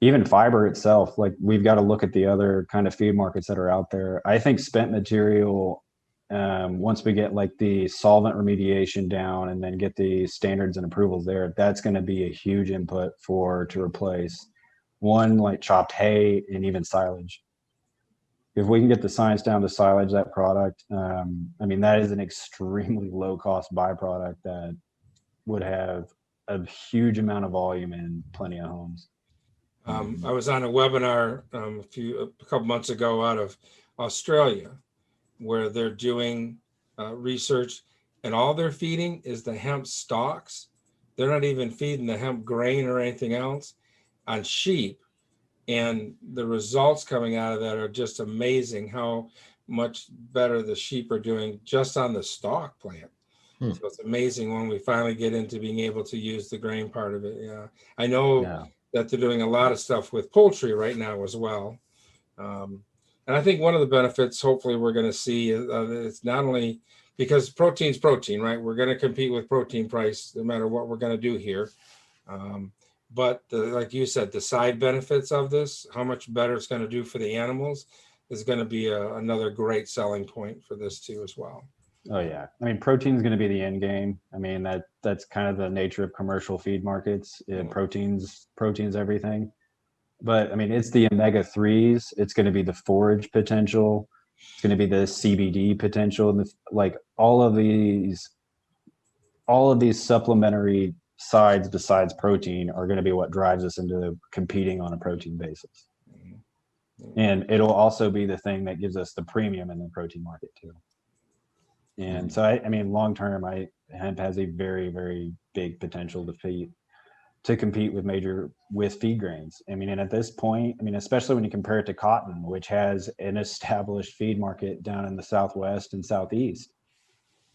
even fiber itself. Like we've got to look at the other kind of feed markets that are out there. I think spent material, once we get like the solvent remediation down and then get the standards and approvals there, that's going to be a huge input to replace one like chopped hay and even silage. If we can get the science down to silage that product, that is an extremely low cost byproduct that would have a huge amount of volume in plenty of homes. I was on a webinar a couple months ago out of Australia, where they're doing research, and all they're feeding is the hemp stalks. They're not even feeding the hemp grain or anything else on sheep. And the results coming out of that are just amazing, how much better the sheep are doing just on the stalk plant. So it's amazing when we finally get into being able to use the grain part of it. Yeah, I know that they're doing a lot of stuff with poultry right now as well. And I think one of the benefits, hopefully, we're going to see it's not only because protein's protein, right? We're going to compete with protein price no matter what we're going to do here. But like you said, the side benefits of this, how much better it's going to do for the animals, is going to be another great selling point for this too as well. Oh yeah, protein is going to be the end game. That's kind of the nature of commercial feed markets. Proteins everything. But it's the omega-3s. It's going to be the forage potential. It's going to be the CBD potential. Like all of these supplementary sides besides protein are going to be what drives us into competing on a protein basis. And it'll also be the thing that gives us the premium in the protein market too. And so, I mean, long term, hemp has a very, very big potential to compete with feed grains. I mean, and at this point, I mean, especially when you compare it to cotton, which has an established feed market down in the Southwest and Southeast.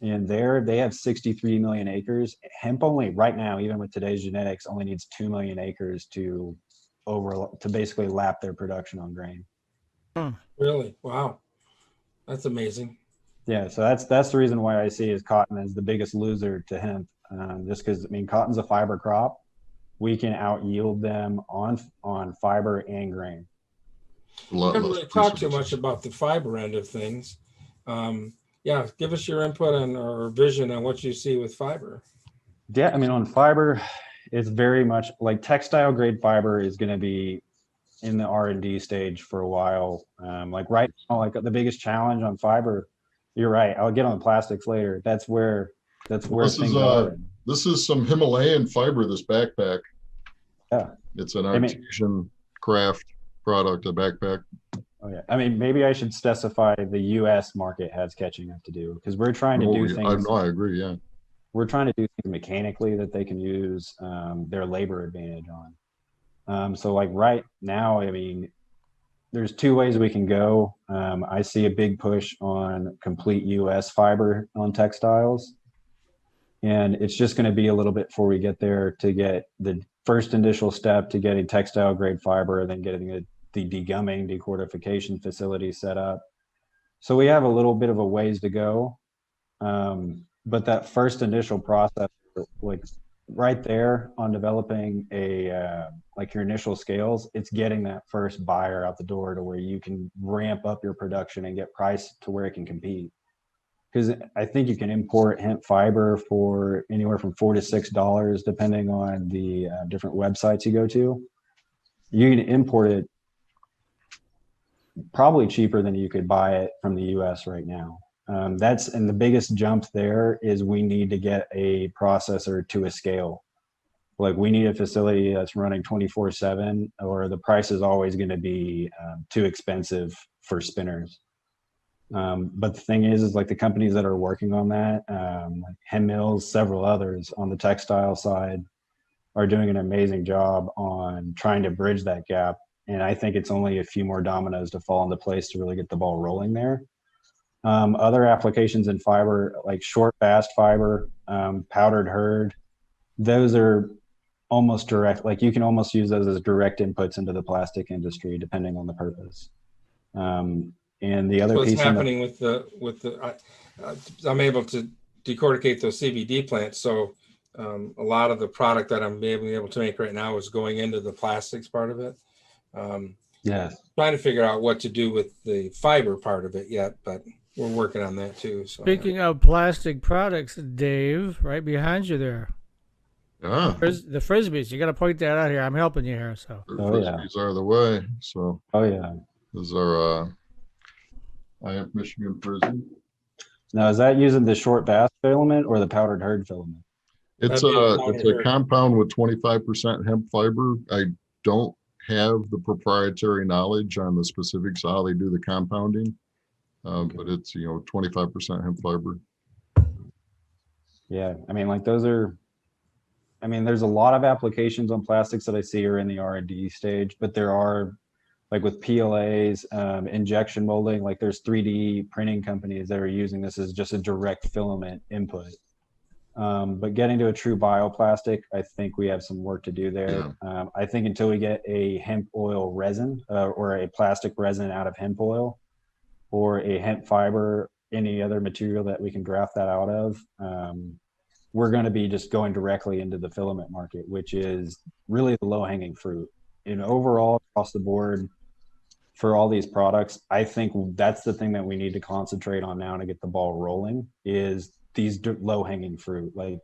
And there they have 63 million acres. Hemp only right now, even with today's genetics, only needs 2 million acres to basically lap their production on grain. Really? Wow. That's amazing. Yeah, so that's the reason why I see as cotton as the biggest loser to hemp. Just because, I mean, cotton's a fiber crop. We can out yield them on fiber and grain. We haven't really talked too much about the fiber end of things. Yeah, give us your input or vision on what you see with fiber. Yeah, I mean, on fiber, it's very much like textile grade fiber is going to be in the R&D stage for a while. Like right now, like the biggest challenge on fiber, you're right. I'll get on plastics later. That's where things are. This is some Himalayan fiber, this backpack. Yeah. It's an artesian craft product, a backpack. Oh yeah. I mean, maybe I should specify the US market has catching up to do, because we're trying to do things. I agree. Yeah. We're trying to do things mechanically that they can use their labor advantage on. So like right now, I mean, there's two ways we can go. I see a big push on complete US fiber on textiles. And it's just going to be a little bit before we get there to get the first initial step to getting textile grade fiber, then getting the degumming, decortification facility set up. So we have a little bit of a ways to go. But that first initial process, like right there on developing like your initial scales, it's getting that first buyer out the door to where you can ramp up your production and get price to where it can compete. Because I think you can import hemp fiber for anywhere from $4 to $6, depending on the different websites you go to. You can import it probably cheaper than you could buy it from the US right now. And the biggest jump there is we need to get a processor to a scale. Like we need a facility that's running 24/7, or the price is always going to be too expensive for spinners. But the thing is like the companies that are working on that, like Hemp Mills, several others on the textile side, are doing an amazing job on trying to bridge that gap. And I think it's only a few more dominoes to fall into place to really get the ball rolling there. Other applications in fiber, like short fast fiber, powdered hurd, those are almost direct. Like you can almost use those as direct inputs into the plastic industry, depending on the purpose. And the other piece happening with the I'm able to decorticate those CBD plants. So a lot of the product that I'm able to make right now is going into the plastics part of it. Trying to figure out what to do with the fiber part of it yet, but we're working on that too. So speaking of plastic products, Dave, right behind you there. The Frisbees. You got to point that out here. I'm helping you here. So Frisbees are the way. So this is our iHemp Michigan Frisbee. Now, is that using the short bass filament or the powdered hurd filament? It's a compound with 25% hemp fiber. I don't have the proprietary knowledge on the specifics of how they do the compounding, but it's 25% hemp fiber. Yeah, I mean, like those are. I mean, there's a lot of applications on plastics that I see are in the R&D stage, but there are, like with PLAs, injection molding, like there's 3D printing companies that are using this as just a direct filament input. But getting to a true bioplastic, I think we have some work to do there. Yeah. I think until we get a hemp oil resin or a plastic resin out of hemp oil or a hemp fiber, any other material that we can draft that out of, we're going to be just going directly into the filament market, which is really the low-hanging fruit. And overall, across the board, for all these products, I think that's the thing that we need to concentrate on now to get the ball rolling is these low-hanging fruit. Like,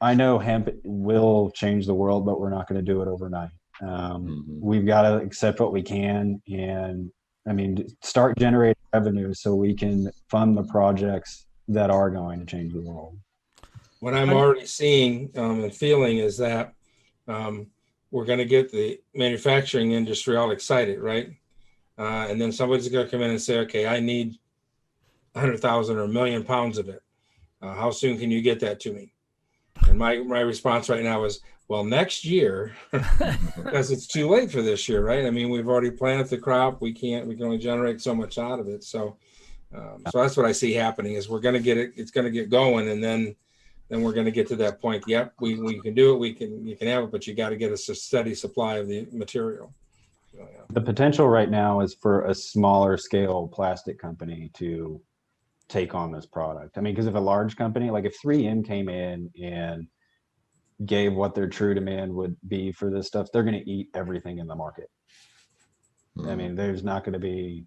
I know hemp will change the world, but we're not going to do it overnight. We've got to accept what we can and, I mean, start generating revenue so we can fund the projects that are going to change the world. What I'm already seeing and feeling is that we're going to get the manufacturing industry all excited, right? And then somebody's going to come in and say, okay, I need 100,000 or 1,000,000 pounds of it. How soon can you get that to me? And my response right now is, well, next year, because it's too late for this year, right? I mean, we've already planted the crop. We can only generate so much out of it. So that's what I see happening is we're going to get it. It's going to get going. And then we're going to get to that point. Yep, we can do it. You can have it, but you got to get a steady supply of the material. So, yeah. The potential right now is for a smaller scale plastic company to take on this product. I mean, because if a large company, like if 3M came in and gave what their true demand would be for this stuff, they're going to eat everything in the market. I mean, there's not going to be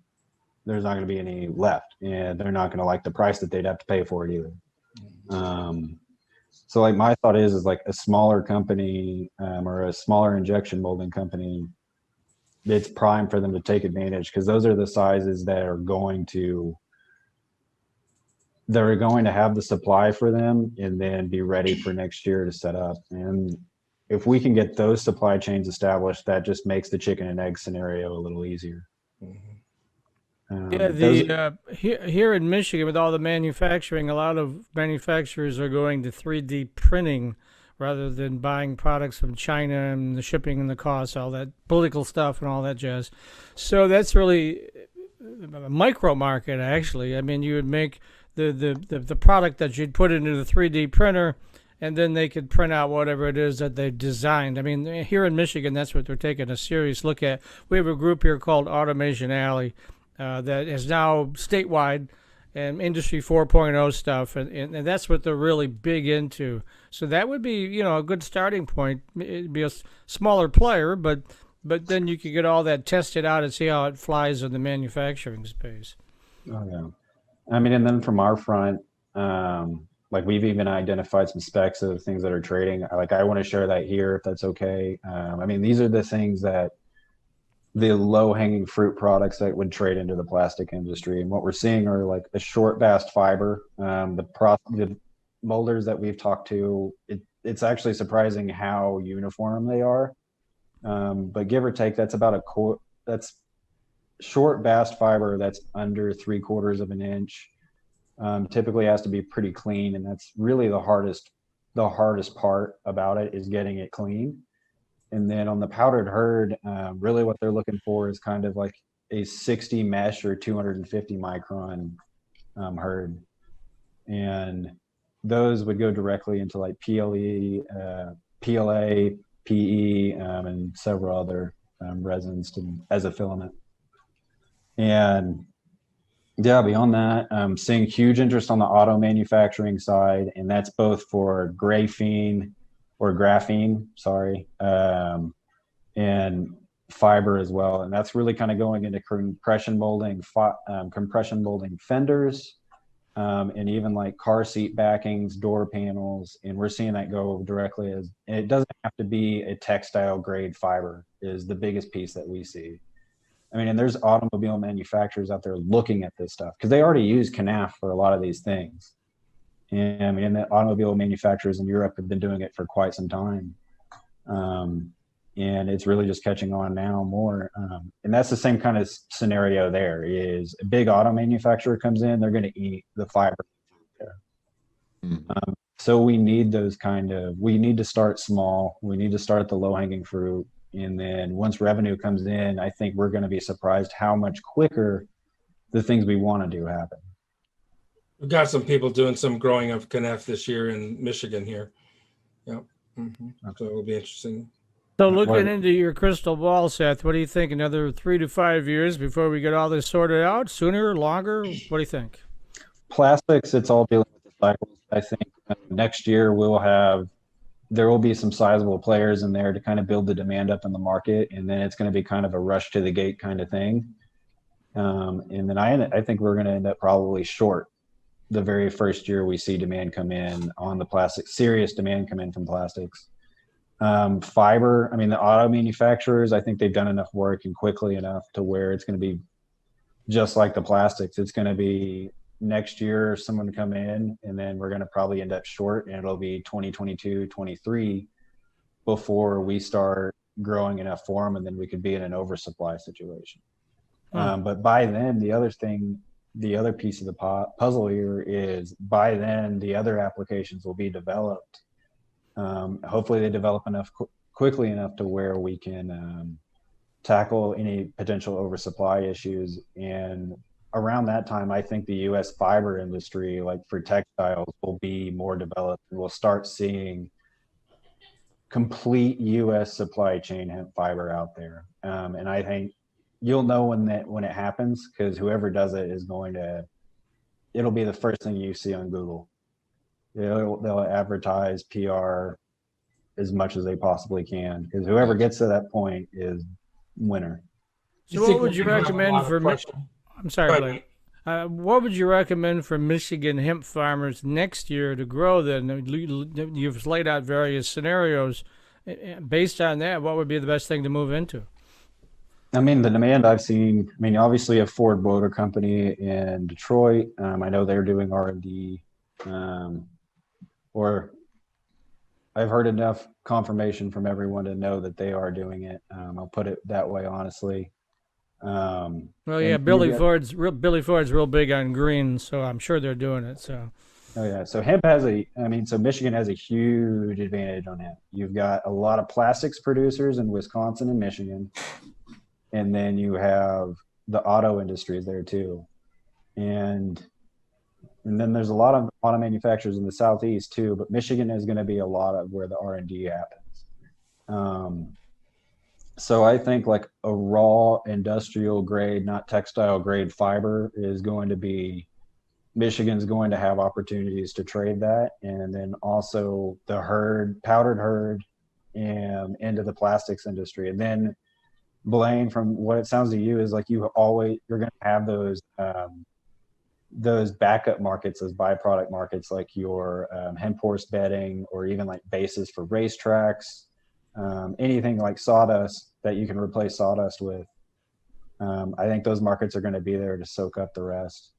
any left, and they're not going to like the price that they'd have to pay for it either. So like my thought is like a smaller company or a smaller injection molding company, it's prime for them to take advantage, because those are the sizes that are going to have the supply for them and then be ready for next year to set up. And if we can get those supply chains established, that just makes the chicken and egg scenario a little easier. Here in Michigan, with all the manufacturing, a lot of manufacturers are going to 3D printing rather than buying products from China and the shipping and the costs, all that political stuff and all that jazz. So that's really a micro market, actually. I mean, you would make the product that you'd put into the 3D printer, and then they could print out whatever it is that they've designed. I mean, here in Michigan, that's what they're taking a serious look at. We have a group here called Automation Alley that is now statewide and Industry 4.0 stuff, and that's what they're really big into. So that would be, a good starting point. It'd be a smaller player, but then you could get all that tested out and see how it flies in the manufacturing space. Oh, yeah. I mean, and then from our front, like we've even identified some specs of things that are trading. Like I want to share that here if that's okay. I mean, these are the things that the low-hanging fruit products that would trade into the plastic industry. And what we're seeing are like a short bast fiber. The molders that we've talked to, it's actually surprising how uniform they are. But give or take, that's about that's short bast fiber that's under 3/4 of an inch. Typically has to be pretty clean, and that's really the hardest part about it is getting it clean. And then on the powdered hurd, really what they're looking for is kind of like a 60 mesh or 250 micron hurd, and those would go directly into like PLE, PLA, PE, and several other resins as a filament. And yeah, beyond that, seeing huge interest on the auto manufacturing side, and that's both for graphene, and fiber as well. And that's really kind of going into compression molding fenders, and even like car seat backings, door panels. And we're seeing that go directly and it doesn't have to be a textile grade fiber is the biggest piece that we see. I mean, and there's automobile manufacturers out there looking at this stuff because they already use CANAF for a lot of these things. And I mean, the automobile manufacturers in Europe have been doing it for quite some time. And it's really just catching on now more. And that's the same kind of scenario there is a big auto manufacturer comes in, they're going to eat the fiber. So we need we need to start small. We need to start at the low hanging fruit. And then once revenue comes in, I think we're going to be surprised how much quicker the things we want to do happen. We've got some people doing some growing of CANAF this year in Michigan here. Yep. Mm-hmm. So it'll be interesting. So looking into your crystal ball, Seth, what do you think? Another 3 to 5 years before we get all this sorted out? Sooner, longer? What do you think? Plastics, it's all dealing with the cycles. I think next year there will be some sizable players in there to kind of build the demand up in the market, and then it's going to be kind of a rush to the gate kind of thing. And then I think we're going to end up probably short the very first year we see demand come in on the plastic, serious demand come in from plastics. Fiber, I mean, the auto manufacturers, I think they've done enough work and quickly enough to where it's going to be just like the plastics. It's going to be next year someone come in, and then we're going to probably end up short, and it'll be 2022, 23 before we start growing enough for them, and then we could be in an oversupply situation. But by then, the other thing the other piece of the puzzle here is by then the other applications will be developed. Hopefully they develop enough quickly enough to where we can tackle any potential oversupply issues. And around that time, I think the U.S. fiber industry, like for textiles, will be more developed, and we'll start seeing complete U.S. supply chain hemp fiber out there. And I think you'll know when it happens, because whoever does it is it'll be the first thing you see on Google. They'll advertise PR as much as they possibly can, because whoever gets to that point is winner. So what would you recommend for I'm sorry, Blain. What would you recommend for Michigan hemp farmers next year to grow then? You've laid out various scenarios. Based on that, what would be the best thing to move into? I mean, the demand I've seen, I mean, obviously a Ford Motor Company in Detroit. I know they're doing R&D, or I've heard enough confirmation from everyone to know that they are doing it. I'll put it that way, honestly. Well, yeah, Billy Ford's real big on green, so I'm sure they're doing it. So. Oh yeah, so hemp so Michigan has a huge advantage on hemp. You've got a lot of plastics producers in Wisconsin and Michigan, and then you have the auto industry there too, and then there's a lot of auto manufacturers in the Southeast too. But Michigan is going to be a lot of where the R&D happens. So I think like a raw industrial grade, not textile grade fiber is going to be, Michigan's going to have opportunities to trade that. And then also the powdered herd, and into the plastics industry. And then Blain, from what it sounds to you, is like you're going to have those backup markets, those byproduct markets, like your hemp horse bedding, or even like bases for racetracks, anything like sawdust that you can replace sawdust with. I think those markets are going to be there to soak up the rest.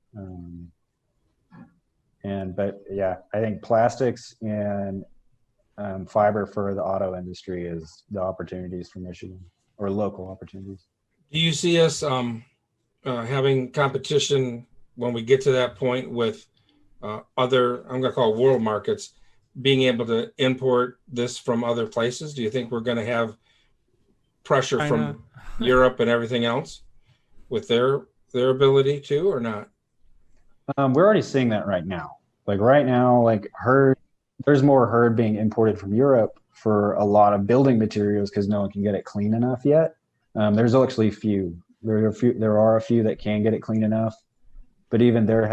But yeah, I think plastics and fiber for the auto industry is the opportunities for Michigan, or local opportunities. Do you see us having competition when we get to that point with other, I'm going to call world markets, being able to import this from other places? Do you think we're going to have pressure from Europe and everything else with their ability to, or not? We're already seeing that right now. Like right now, like there's more herd being imported from Europe for a lot of building materials because no one can get it clean enough yet. There's actually few. There are a few that can get it clean enough, but even they're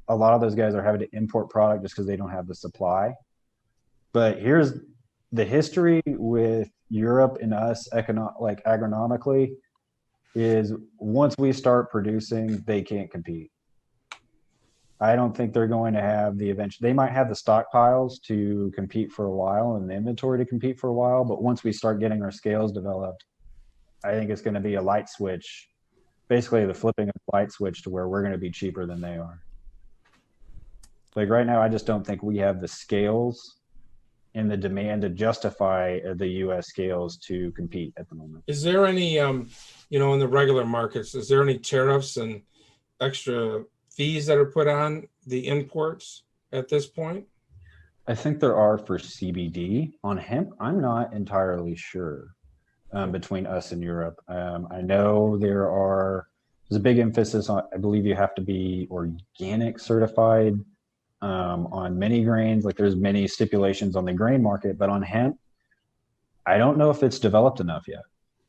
a lot of those guys are having to import product just because they don't have the supply. But here's the history with Europe and us, agronomically, is once we start producing, they can't compete. I don't think they're going to have they might have the stockpiles to compete for a while and the inventory to compete for a while, but once we start getting our scales developed, I think it's going to be a light switch, basically the flipping of a light switch to where we're going to be cheaper than they are. Like right now, I just don't think we have the scales and the demand to justify the U.S. scales to compete at the moment. Is there any, in the regular markets, is there any tariffs and extra fees that are put on the imports at this point? I think there are for CBD. On hemp, I'm not entirely sure between us and Europe. I know there's a big emphasis on, I believe you have to be organic certified on many grains. Like there's many stipulations on the grain market, but on hemp, I don't know if it's developed enough yet.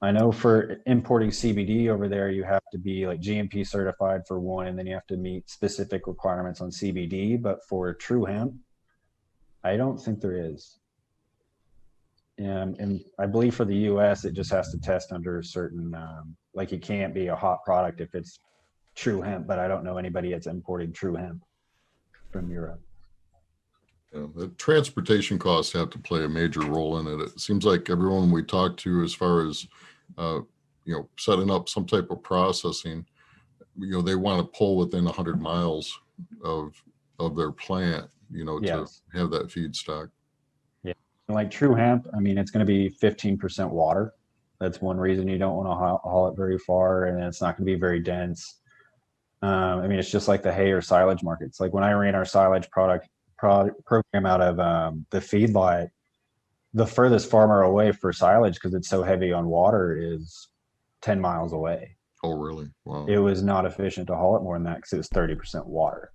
I know for importing CBD over there, you have to be like GMP certified for one, and then you have to meet specific requirements on CBD. But for true hemp, I don't think there is. And I believe for the US, it just has to test under certain, like it can't be a hot product if it's true hemp, but I don't know anybody that's importing true hemp from Europe. Yeah, the transportation costs have to play a major role in it. It seems like everyone we talk to, as far as setting up some type of processing, they want to pull within 100 miles of their plant, Yes. to have that feedstock. Yeah, like true hemp, I mean, it's going to be 15% water. That's one reason you don't want to haul it very far, and it's not going to be very dense. I mean, it's just like the hay or silage markets. Like when I ran our silage program out of the feedlot, the furthest farmer away for silage, because it's so heavy on water, is 10 miles away. Oh, really? Wow. It was not efficient to haul it more than that because it was 30% water.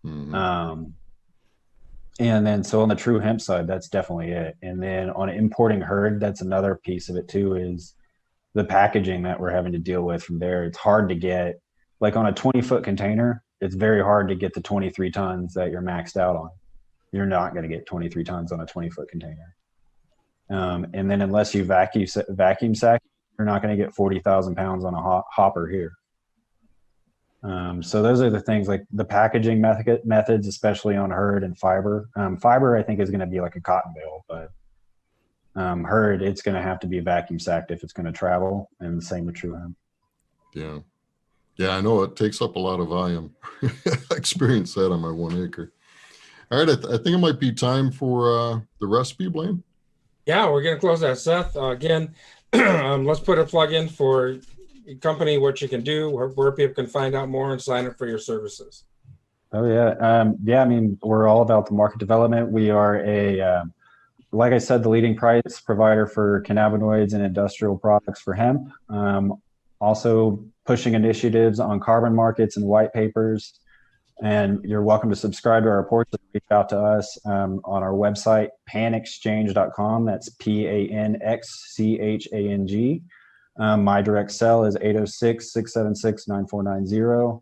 Mhm. And then so on the true hemp side, that's definitely it. And then on importing herd, that's another piece of it too, is the packaging that we're having to deal with from there. It's hard to get, like on a 20-foot container, it's very hard to get the 23 tons that you're maxed out on. You're not going to get 23 tons on a 20-foot container. And then unless you vacuum sack, you're not going to get 40,000 pounds on a hopper here. So those are the things, like the packaging methods, especially on herd and fiber. Fiber, I think, is going to be like a cotton bale, but herd, it's going to have to be vacuum sacked if it's going to travel, and the same with true hemp. Yeah. Yeah, I know it takes up a lot of volume. I experienced that on my 1 acre. All right, I think it might be time for the recipe, Blain. Yeah, we're going to close that, Seth. Again, let's put a plug in for your company, what you can do, where people can find out more and sign up for your services. Oh, yeah. Yeah, I mean, we're all about the market development. We are like I said, the leading price provider for cannabinoids and industrial products for hemp. Also pushing initiatives on carbon markets and white papers. And you're welcome to subscribe to our reports and reach out to us on our website, PanXchange.com. That's PanXchange. My direct cell is 806-676-9490.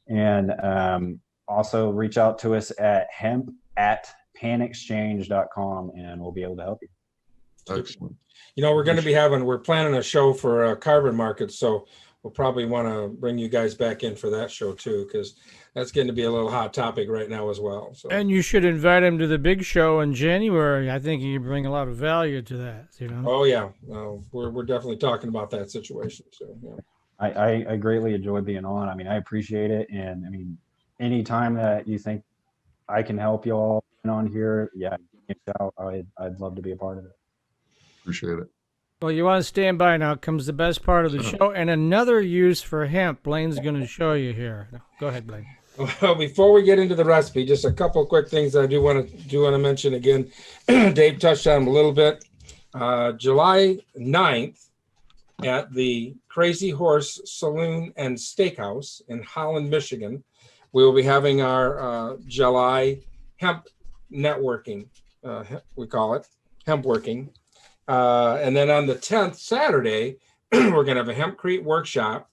And also reach out to us at hemp@panexchange.com, and we'll be able to help you. Excellent. You know, we're planning a show for carbon markets, so we'll probably want to bring you guys back in for that show too, because that's getting to be a little hot topic right now as well. So. And you should invite him to the big show in January. I think you bring a lot of value to that. You know. Oh yeah, we're definitely talking about that situation. So yeah. I greatly enjoy being on. I mean, I appreciate it, and I mean, anytime that you think I can help you all on here, yeah, give me a shout. I'd love to be a part of it. Appreciate it. Well, you want to stand by. Now comes the best part of the show, and another use for hemp. Blain's going to show you here. Go ahead, Blain. Well, before we get into the recipe, just a couple of quick things I do want to mention again. Dave touched on them a little bit. July 9th at the Crazy Horse Saloon and Steakhouse in Holland, Michigan, we will be having our July hemp networking. We call it hemp working. And then on the 10th, Saturday, we're going to have a hempcrete workshop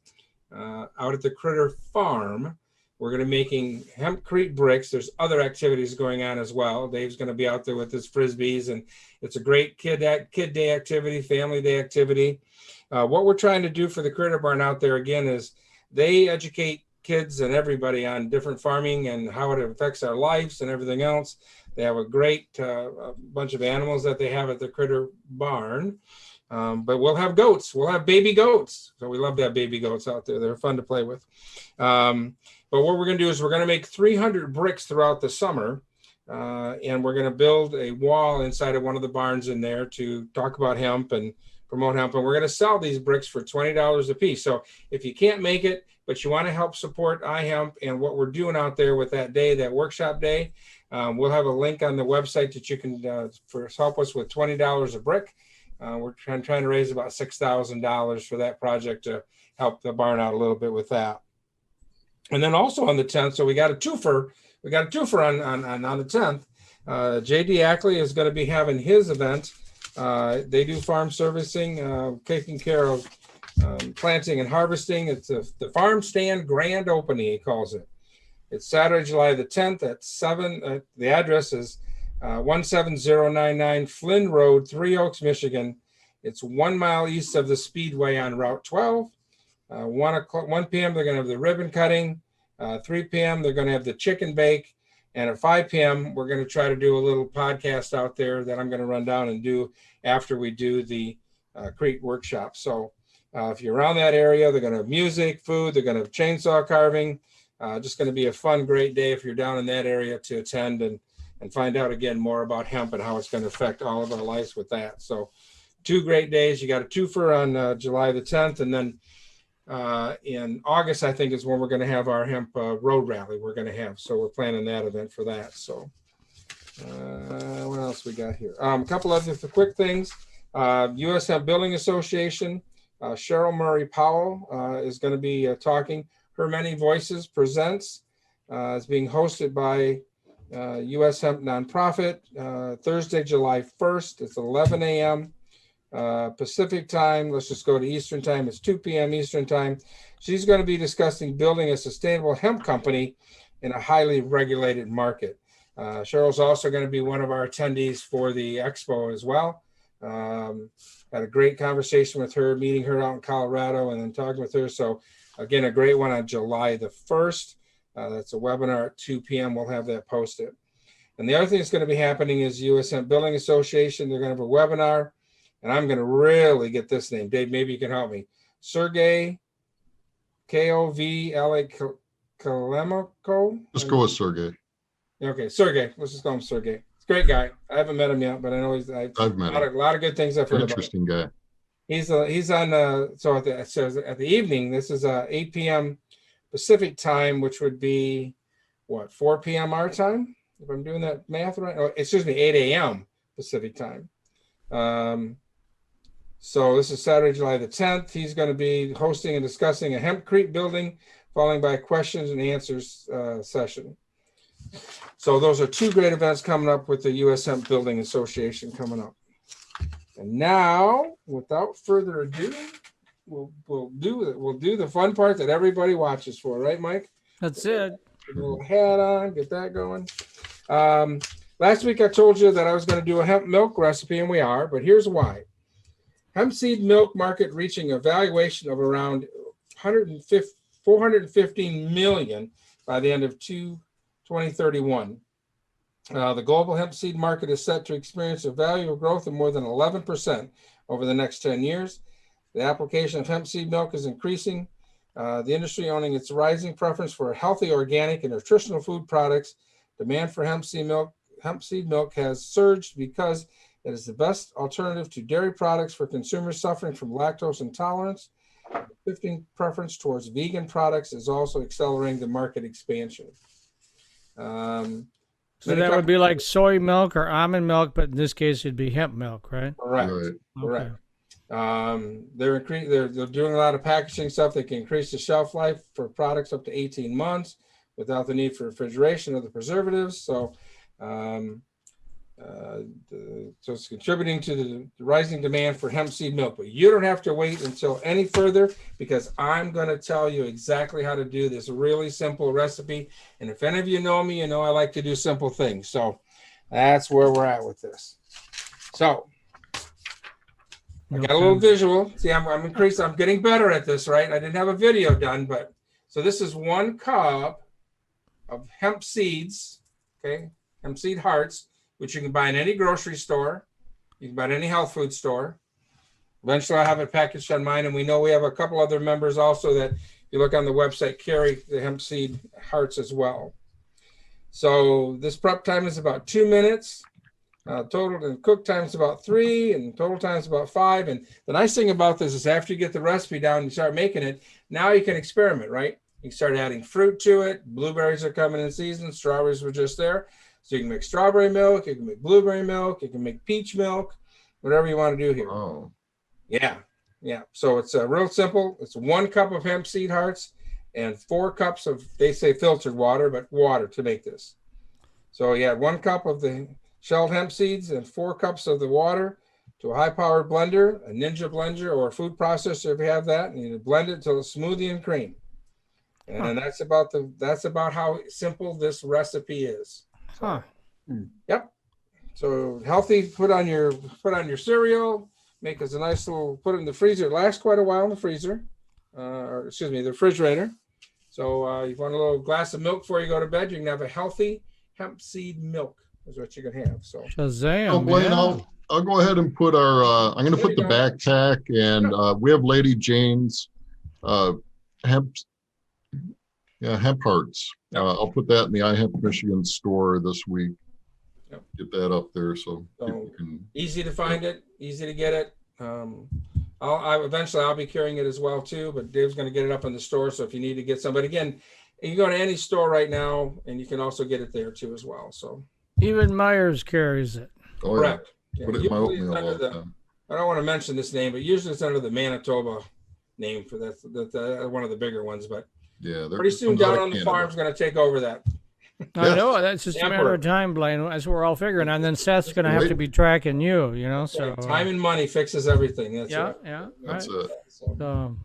out at the Critter Farm. We're going to be making hempcrete bricks. There's other activities going on as well. Dave's going to be out there with his frisbees, and it's a great kid day activity, family day activity. What we're trying to do for the Critter Barn out there, again, is they educate kids and everybody on different farming and how it affects our lives and everything else. They have a great bunch of animals that they have at the Critter Barn. But we'll have goats. We'll have baby goats. So we love to have baby goats out there. They're fun to play with. But what we're going to do is we're going to make 300 bricks throughout the summer. And we're going to build a wall inside of one of the barns in there to talk about hemp and promote hemp. And we're going to sell these bricks for $20 a piece. So if you can't make it, but you want to help support iHemp and what we're doing out there with that day, that workshop day, we'll have a link on the website that you can help us with $20 a brick. We're trying to raise about $6,000 for that project to help the barn out a little bit with that. And then also on the 10th, so we got a twofer. We got a twofer on the 10th. J.D. Ackley is going to be having his event. They do farm servicing, taking care of planting and harvesting. It's the farm stand grand opening, he calls it. It's Saturday, July the 10th at 7. The address is 17099 Flynn Road, 3 Oaks, Michigan. It's 1 mile east of the Speedway on Route 12. 1 p.m. they're going to have the ribbon cutting. 3 p.m. they're going to have the chicken bake. And at 5 p.m. we're going to try to do a little podcast out there that I'm going to run down and do after we do the Crete workshop. So if you're around that area, they're going to have music, food. They're going to have chainsaw carving. Just going to be a fun, great day if you're down in that area to attend and find out again more about hemp and how it's going to affect all of our lives with that. So 2 great days. You got a twofer on July the 10th, and then In August, I think, is when we're going to have our hemp road rally. We're going to have, so we're planning that event for that. So, what else we got here? A couple other quick things. U.S. Hemp Building Association. Cheryl Murray Powell is going to be talking. Her Many Voices presents. It's being hosted by U.S. Hemp Nonprofit, Thursday, July 1st. It's 11 a.m. Pacific time. Let's just go to Eastern time. It's 2 p.m. Eastern time. She's going to be discussing building a sustainable hemp company in a highly regulated market. Cheryl's also going to be one of our attendees for the expo as well. Had a great conversation with her, meeting her out in Colorado and then talking with her. So again, a great one on July the 1st. That's a webinar at 2 p.m. We'll have that posted. And the other thing that's going to be happening is U.S. Hemp Building Association. They're going to have a webinar, and I'm going to really get this name. Dave, maybe you can help me. Sergey Kovla Kalemko. Just go with Sergey. Okay, Sergey. Let's just call him Sergey. He's a great guy. I haven't met him yet, but I know I've met him. A lot of good things I've heard about. Interesting guy. He's on so at the evening. This is 8 p.m. Pacific time, which would be what, 4 p.m. our time, if I'm doing that math right. Oh, excuse me, 8 a.m. Pacific time. So this is Saturday, July the 10th. He's going to be hosting and discussing a hempcrete building, following by a questions and answers session. So those are two great events coming up with the U.S. Hemp Building Association coming up. And now, without further ado, we'll do the fun part that everybody watches for, right, Mike? That's it. Put a little hat on, get that going. Last week I told you that I was going to do a hemp milk recipe, and we are, but here's why. Hemp seed milk market reaching a valuation of around 415 million by the end of 2031. The global hemp seed market is set to experience a value of growth of more than 11% over the next 10 years. The application of hemp seed milk is increasing. The industry owning its rising preference for healthy, organic, and nutritional food products. Demand for hemp seed milk has surged because it is the best alternative to dairy products for consumers suffering from lactose intolerance. Shifting preference towards vegan products is also accelerating the market expansion. So that would be like soy milk or almond milk, but in this case, it'd be hemp milk, right? Correct. Right. Correct. They're doing a lot of packaging stuff that can increase the shelf life for products up to 18 months without the need for refrigeration or the preservatives. So, so it's contributing to the rising demand for hemp seed milk. But you don't have to wait until any further, because I'm going to tell you exactly how to do this really simple recipe. And if any of you know me, you know I like to do simple things. So that's where we're at with this. So I got a little visual. See, I'm increasing. I'm getting better at this, right? I didn't have a video done, but so this is 1 cup of hemp seeds, okay? Hemp seed hearts, which you can buy in any grocery store. You can buy in any health food store. Eventually, I'll have it packaged on mine, and we know we have a couple other members also that, if you look on the website, carry the hemp seed hearts as well. So this prep time is about 2 minutes. Total and cook time is about 3, and total time is about 5. And the nice thing about this is after you get the recipe down and you start making it, now you can experiment, right? You can start adding fruit to it. Blueberries are coming in season. Strawberries were just there. So you can make strawberry milk, you can make blueberry milk, you can make peach milk, whatever you want to do here. Oh. Yeah. So it's real simple. It's 1 cup of hemp seed hearts and 4 cups of, they say filtered water, but water to make this. So you add 1 cup of the shelled hemp seeds and 4 cups of the water to a high-powered blender, a Ninja blender or a food processor if you have that, and you blend it until it's smoothie and cream. And that's about how simple this recipe is. So, Yep. So healthy. Put on your cereal. Make us a nice little. Put it in the freezer. It lasts quite a while in the freezer, or excuse me, the refrigerator. So you want a little glass of milk before you go to bed. You can have a healthy hemp seed milk. Is what you can have. So Shazam! Blain, I'll go ahead and put our. I'm going to put the backpack, and we have Lady Jane's hemp hearts. I'll put that in the iHemp Michigan store this week. Get that up there so people can. Easy to find it, easy to get it. Eventually I'll be carrying it as well too, but Dave's going to get it up in the store. So if you need to get some, but again, you can go to any store right now and you can also get it there too as well. So even Myers carries it. Oh, correct. yeah. Yeah. Put it in my Usually it's oatmeal under all the the- time. I don't want to mention this name, but usually it's under the Manitoba name for that one of the bigger ones. But Yeah, they're pretty soon comes out down of on the Canada. farm's going to take over that. I know, that's just a matter Emperor. of time, Blaine. That's what we're all figuring. And then Seth's going to have Wait. to be tracking you, you know. So Time and money fixes everything. That's yeah, it. yeah. That's Right. it. So, So,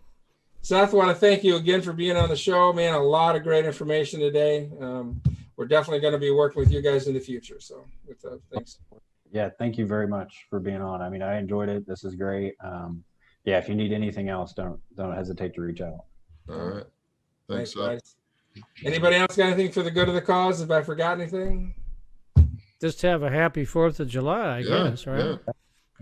Seth, want to thank you again for being on the show, man. A lot of great information today. We're definitely going to be working with you guys in the future. So, with thanks. Yeah, thank you very much for being on. I mean, I enjoyed it. This is great. Yeah, if you need anything else, don't hesitate to reach out. All right. Thanks, Seth. guys. Anybody else got anything for the good of the cause? If I forgot anything, just have a happy 4th of July, I guess, right? Yeah.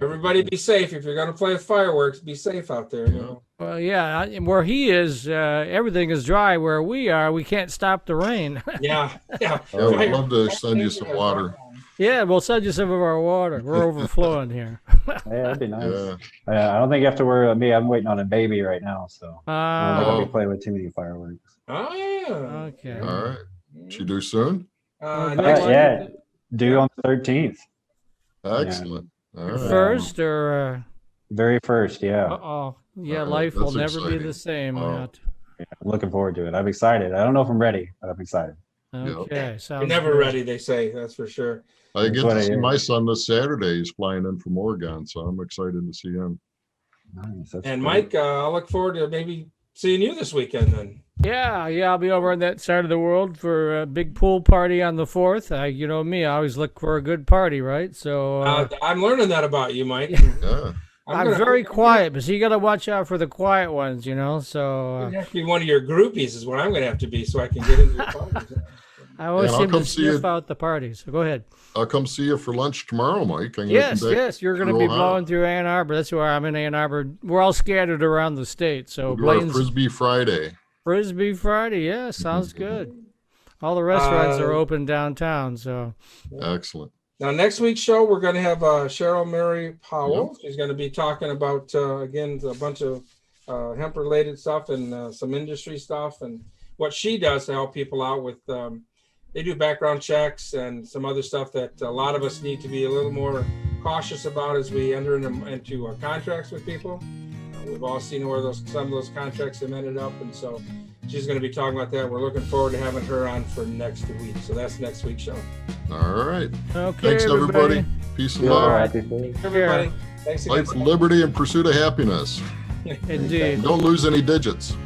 everybody be safe. If you're going to play with fireworks, be safe out there. You know. Well, yeah, where he is, everything is dry. Where we are, we can't stop the rain. Yeah, yeah. Yeah, we'd love to send you some water. Yeah, we'll send you some of our water. We're overflowing here. Yeah, that'd be nice. Yeah. I don't think you have to worry about me. I'm waiting on a baby right now, so I don't Oh, think I'll be playing with too many fireworks. Oh yeah. okay. All right. She do soon? Next Yeah, due on the 13th. Excellent. All right. First or Very first, yeah. uh-oh. Yeah, All right, life will that's never be exciting. the same. Wow. I'm looking forward to it. I'm excited. I don't know if I'm ready, but I'm excited. Okay, sounds You're never good. ready, they say. That's for sure. I get what to I see hear. my son this Saturday. He's flying in from Oregon, so I'm excited to see him. Nice. That's And great. Mike, I look forward to maybe seeing you this weekend then. Yeah, I'll be over on that side of the world for a big pool party on the 4th. You know me, I always look for a good party, right? So I'm learning that about you, Mike. Yeah. I'm very quiet, but so you got to watch out for the quiet ones, you know. So You have to be one of your groupies is what I'm going to have to be so I can get into your parties. I always I'll seem come to see sniff you. out the parties. So go ahead. I'll come see you for lunch tomorrow, Mike. I'm gonna Yes, come back yes, you're going to through be Ohio. blowing through Ann Arbor. That's where I'm in Ann Arbor. We're all scattered around the state. So We'll do our Blain's Frisbee Friday. Frisbee Friday. Yeah, sounds good. All the restaurants are open downtown. So Excellent. Now, next week's show, we're going to have Cheryl Mary Powell. She's going to be talking about, again, a bunch of hemp-related stuff and some industry stuff and what she does to help people out with, they do background checks and some other stuff that a lot of us need to be a little more cautious about as we enter into contracts with people. We've all seen where some of those contracts have ended up, and so she's going to be talking about that. We're looking forward to having her on for next week. So that's next week's show. All right. okay, Thanks, everybody. Peace and Yeah, love. happy Fourth. Everybody, thanks again. Life, liberty, and pursuit of happiness. Indeed. Don't lose any digits.